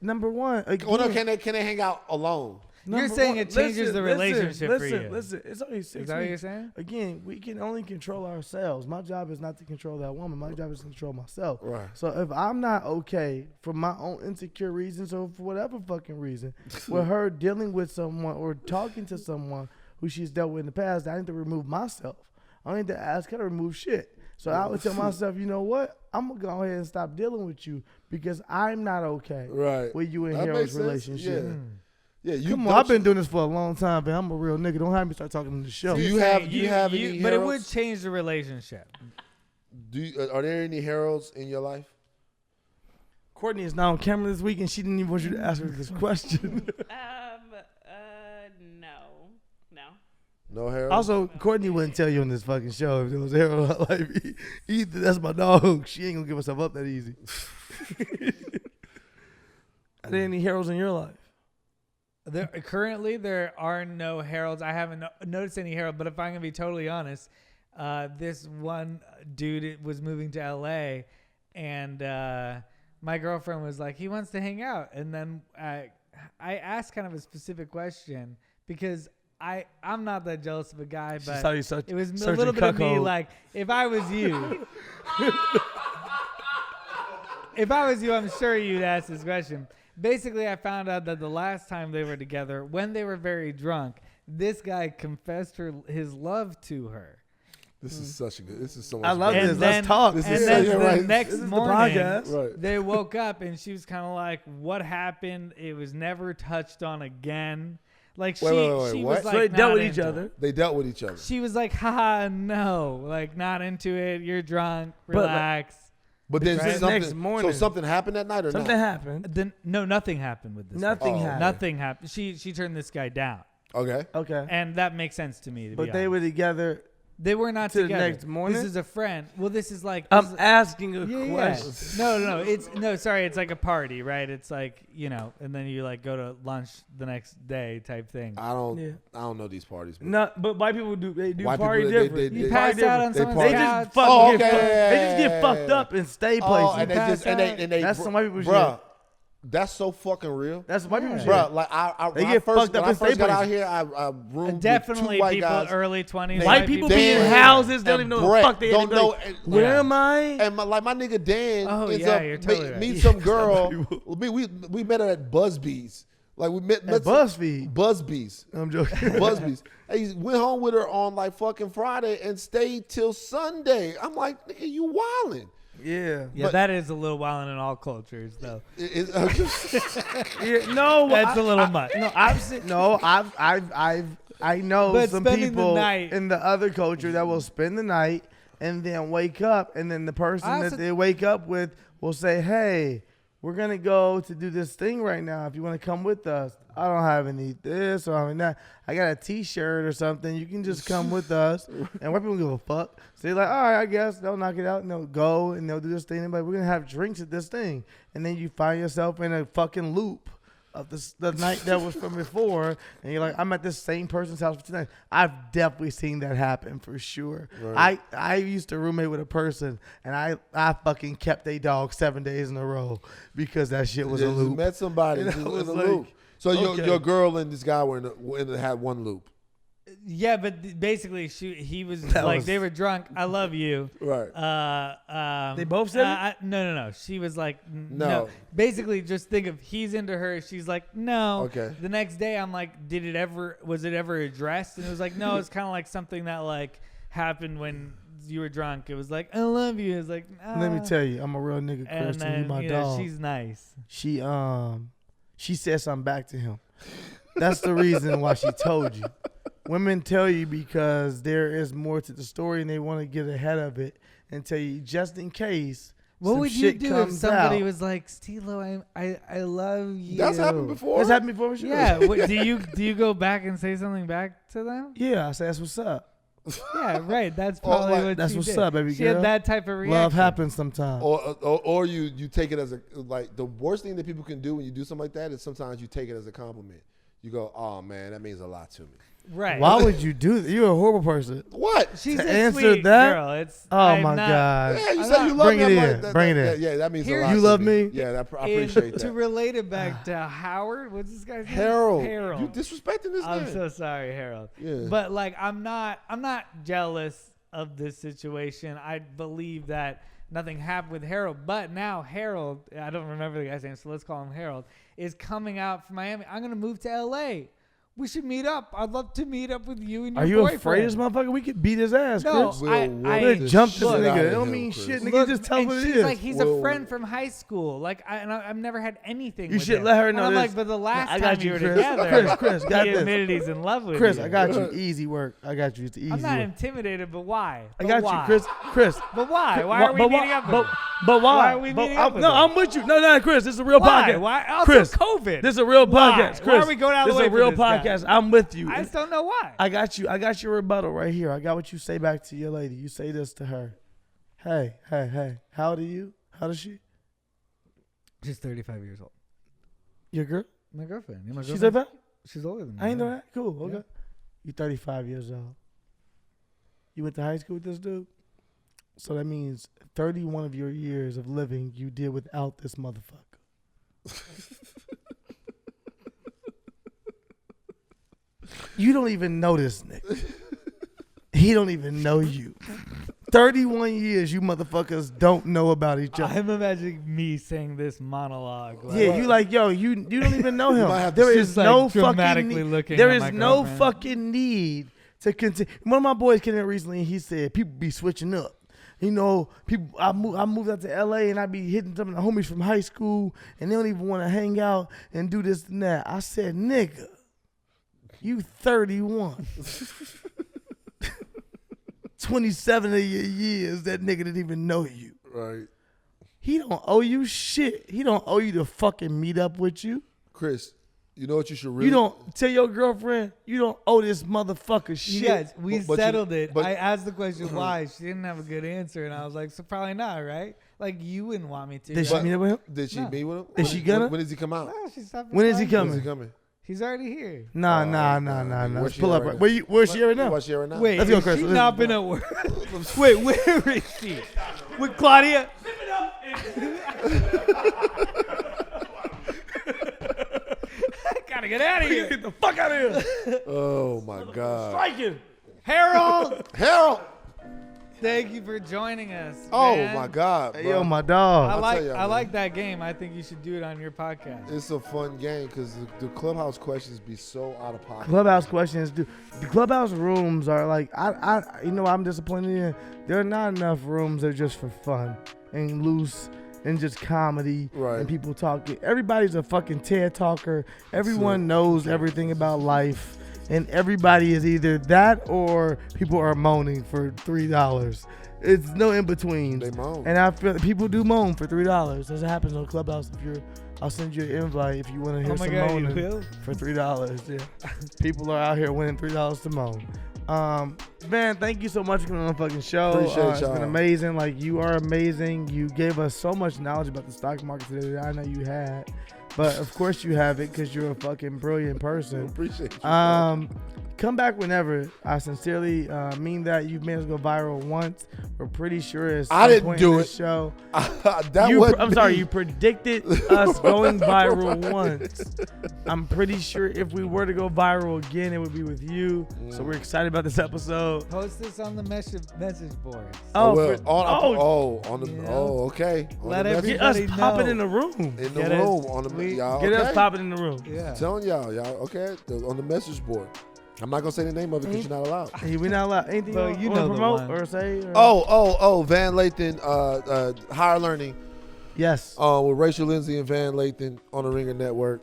Number one. Again, no, can they hang out alone? You're saying it changes the relationship for you. Listen, it's only 6 weeks. Is that what you're saying? Again, we can only control ourselves. My job is not to control that woman. My job is to control myself. Right. So if I'm not okay for my own insecure reasons or for whatever fucking reason, with her dealing with someone or talking to someone who she's dealt with in the past, I need to remove myself. I need to ask her to remove shit. So I would tell myself, you know what? I'm going to go ahead and stop dealing with you because I'm not okay with you and Harold's relationship. Yeah, come on, I've been doing this for a long time, man. I'm a real nigga. Don't have me start talking on the show. Do you have any but Harolds? it would change the relationship. Are there any Harolds in your life? Courtney is not on camera this week, and she didn't even want you to ask her this question. No. No Harold? Also, Courtney wouldn't tell you on this fucking show if there was Harold. Like, that's my dog. She ain't gonna give herself up that easy. Are there any Harolds in your life? Currently, there are no Harolds. I haven't noticed any Harold, but if I'm going to be totally honest, this one dude was moving to L.A., and my girlfriend was like, he wants to hang out. And then I asked kind of a specific question because I'm not that jealous of a guy, but it was a little bit of me like, if I was you, I'm sure you'd ask this question. Basically, I found out that the last time they were together, when they were very drunk, this guy confessed his love to her. This is so much. I love better. this. Let's talk. And then the next morning, they woke up and she was kind of like, what happened? It was never touched on again. Like she was like, so they dealt with each other. They dealt with each other. She was like, haha, no, like not into it. You're drunk. Relax. But then next morning, so something happened that night, or something happened. Then nothing happened with this. Nothing happened. Nothing happened. She turned this guy down. Okay. And that makes sense to me. But they were together. They were not together. The next morning. This is a friend. Well, this is like. I'm asking a question. No. Sorry. It's like a party, right? It's like, and then you like go to lunch the next day type thing. I don't know these parties. But white people do. They do white party people, different. You pass out on someone's couch. They just get fucked up and stay places. And they that's some white people shit. That's so fucking real. That's white people shit. Bro, like when I first got out here, I roomed definitely with two white people guys. early 20s. White people be in houses, don't even know what the fuck they don't know. Where am I? And my nigga Dan ends you're totally right. meet some girl. we met her at Busby's. Like we met at Busby's. I'm joking. Busby's. He went home with her on like fucking Friday and stayed till Sunday. I'm like, nigga, you wildin'. Yeah, that is a little wild in all cultures, though. That's a little much. I know but some people in the other culture that will spend the night and then wake up, and then the person that they wake up with will say, "Hey, we're gonna go to do this thing right now. If you want to come with us, I don't have any this or any that. I got a T-shirt or something. You can just come with us." And white people don't give a fuck. So they're like, all right, I guess they'll knock it out and they'll go and they'll do this thing. But we're gonna have drinks at this thing, and then you find yourself in a fucking loop of the night that was from before, and you're like, I'm at this same person's house for tonight. I've definitely seen that happen for sure. Right. I used to roommate with a person, and I fucking kept a dog 7 days in a row because that shit was a loop. You met somebody in a loop. So your girl and this guy had one loop. Yeah, but basically he was they were drunk. I love you. Right. They both said it? No. She was like, no. Basically, just think of he's into her. She's like, no. Okay. The next day, I'm like, was it ever addressed? And it was like, no, it's kind of like something that like happened when you were drunk. It was like, I love you. It's like, Let me tell you, I'm a real nigga, Chris, and you my dog. She's nice. She She said something back to him. That's the reason why she told you. Women tell you because there is more to the story and they want to get ahead of it and tell you just in case. What would you do if somebody out. was like, Steelo, I love you? That's happened before. That's happened before. Sure. Yeah. Do you go back and say something back to them? Yeah, I say that's what's up. Yeah, right. That's probably what that's she what's did. up, baby She girl. had that type of reaction. Love happens sometimes. Or you take it as a, like, the worst thing that people can do when you do something like that is sometimes you take it as a compliment. You go, oh man, that means a lot to me. Right. Why would you do that? You're a horrible person. What? She's to a answer sweet that? girl. It's Oh my God. Yeah, you I'm said not- you love Bring me. it I'm in. like, Bring it in. Yeah, that means a Here's- lot. You to love me. me? Yeah, I appreciate To that. relate it back to Howard, what's this guy's name? Harold, Harold. you disrespecting this I'm man. so sorry, Harold. Yeah. But like, I'm not jealous of this situation. I believe that nothing happened with Harold, but now Harold, I don't remember the guy's name, so let's call him Harold, is coming out from Miami. I'm gonna move to LA. We should meet up. I'd love to meet up with you and your Are you boyfriend. afraid of this motherfucker? We could beat his ass, No, Chris. Will Jump this shit nigga. out It of don't him, mean Chris. shit, nigga. Look, Just tell and what it she's is. like, he's Will- a friend from high school. Like, I've never had anything. You with should him. let her And know I'm this. like, but the last I time got you you, were Chris. together, Chris, got he this. admitted he's in love with Chris, you. I got you. Easy work. I got you. It's easy I'm not work. intimidated, but why? I got why? you, Chris. Chris. But why? Why are we But meeting up with him? But why? Why are we But meeting up with no, him? I'm with you. No, Chris. This is a real Why? podcast. Why? Also, Chris, COVID. this is a real Why? podcast. Chris, Why are we going out of the way This is a for real this guy? podcast. I'm with you. I just don't know why. I got you. I got your rebuttal right here. I got what you say back to your lady. You say this to her. Hey. How old are you? How old is she? She's 35 years old. Your girl? My girlfriend. Yeah, my She's girlfriend. about? She's older than me. I ain't know yeah. that. Cool. Okay. Yeah. You 35 years old. You went to high school with this dude? So that means 31 of your years of living you did without this motherfucker. You don't even know this nigga. He don't even know you. 31 years you motherfuckers don't know about each other. I'm imagining me saying this monologue. Like, Yeah, you like, yo, you don't even know him. might have to There just, is like, no fucking dramatically need. looking There at is my no girlfriend. fucking need to continue. One of my boys came in recently and he said people be switching up. You know, people. I moved out to LA and I be hitting some of the homies from high school and they don't even want to hang out and do this and that. I said, nigga, you 31. 27 of your years, that nigga didn't even know you. Right. He don't owe you shit. He don't owe you to fucking meet up with you. Chris, you know what you should really You don't tell your girlfriend you don't owe this motherfucker shit. You guys, we But you- settled it. but- I asked the question why. She didn't have a good answer, and I was like, so probably not, right? Like, you wouldn't want me to. Did she right? meet up with him? Did she No. meet with him? Is she gonna? When does he come out? Oh, she stopped When is he replying. When is he coming? coming? He's already here. Nah. Where's Let's she pull at up. right Right. Where's she right now? What's she right now? Wait, Let's go, is Chris. she Let's- not been at work? Wait, where is she? With Claudia? Gotta get out of here. Get the fuck out of here. Oh my God. Strike him. Harold, Harold. thank you for joining us. Oh man. my God. Hey, Bro. yo, my dog. I'll tell y'all, I man. like that game. I think you should do it on your podcast. It's a fun game because the clubhouse questions be so out of pocket. Clubhouse questions, dude. The clubhouse rooms are like, you know, what I'm disappointed in. There are not enough rooms that are just for fun and loose and just comedy Right. and people talking. Everybody's a fucking TED talker. Everyone knows everything about life, and everybody is either that or people are moaning for $3. It's no in between. They moan. And I feel people do moan for $3. This happens on Clubhouse. I'll send you an invite if you want to hear Oh my some God, you moaning will? for $3. Yeah, people are out here winning $3 to moan. Man, thank you so much for coming on the fucking show. Appreciate It's y'all. been amazing. Like, you are amazing. You gave us so much knowledge about the stock market today that I know you had, but of course you have it because you're a fucking brilliant person. Appreciate you. Come back whenever. I sincerely mean that. You've made us go viral once. We're pretty sure at some I didn't point do in this it. show. That wasn't I'm sorry, me. you predicted us going viral once. I'm pretty sure if we were to go viral again, it would be with you. So we're excited about this episode. Post this on the message board. Oh, well, You know? Okay. On Let the message- Get us Everybody popping know. in the room. in the Get us- room on the we- y'all. Get okay? us popping in the room. Yeah. I'm telling y'all, okay, on the message board. I'm not gonna say the name of it because you're not allowed. Hey, we not allowed anything Well, you you know want the to promote one. or say? Or? Van Lathan, Higher Learning yes. with Rachel Lindsay and Van Lathan on the Ringer Network.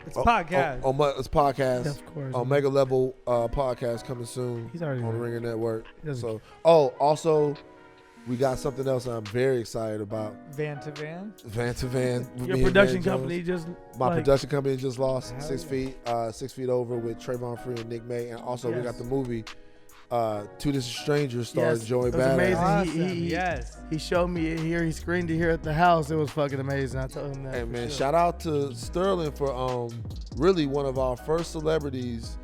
It's podcast. It's podcast. Yeah, of course. Omega Level podcast coming soon. He's already on the there. Ringer Network. He doesn't So, also, we got something else I'm very excited about. Van to Van. Van to Van. with Your me and production Van Jones. company just My production company just lost Hell 6 feet. 6 feet over with Trayvon Free and Nick May, and also we Yes. got the movie. Two Distant Strangers starring Yes, Joey it was Badass. amazing. Awesome. He he showed me it here. He screened it here at the house. It was fucking amazing. I told him that. And for man, sure. shout out to Sterling for really one of our first celebrities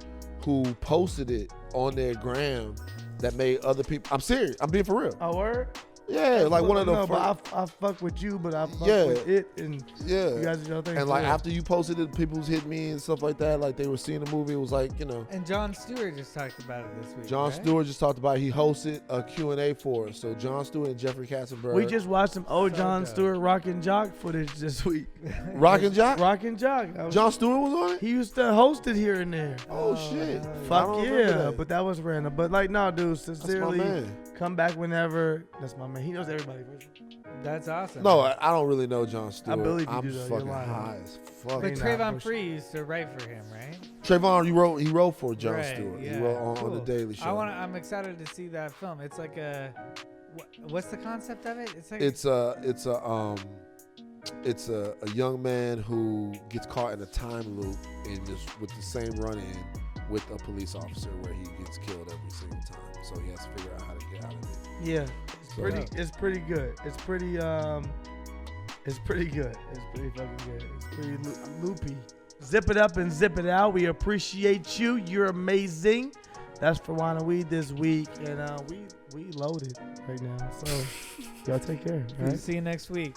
who posted it on their gram that made other people. I'm serious. I'm being for real. Oh, word? Yeah, like one of the first. But I fuck with you, but I fuck Yeah. with it, and Yeah. you guys do your thing. And like too. after you posted it, people was hitting me and stuff like that. Like they were seeing the movie. It was like, And Jon Stewart just talked about it this week. Jon right? Stewart just talked about he hosted a Q&A for us. So Jon Stewart and Jeffrey Katzenberg. we just watched some old So Jon dope. Stewart Rock and Jock footage this week. Rock and Jock. Rock and Jock. That was- Jon Stewart was on it. He used to host it here and there. Oh shit! hell yeah. I Fuck don't remember yeah, that. but that was random. But like, no, dude, That's my sincerely, man. come back whenever. That's my man. He knows everybody. That's awesome. No, I don't really know Jon Stewart. believe you I'm do, though. You're fucking lying. high as fuck. But Nah, Trayvon for Free used to write for him, right? Trayvon, he wrote for Jon Right, Stewart. yeah. He wrote on Cool. the Daily Show. I'm excited to see that film. It's like a. What's the concept of it? It's like. It's a young man who gets caught in a time loop and just with the same run-in with a police officer where he gets killed every single time. So he has to figure out how to get out of it. Yeah, it's So- pretty. It's pretty good. It's pretty. It's pretty good. It's pretty fucking good. It's pretty loopy. Zip it up and zip it out. We appreciate you. You're amazing. That's for Wine and Weed this week, and we loaded right now. So y'all take care. All right? See you next week.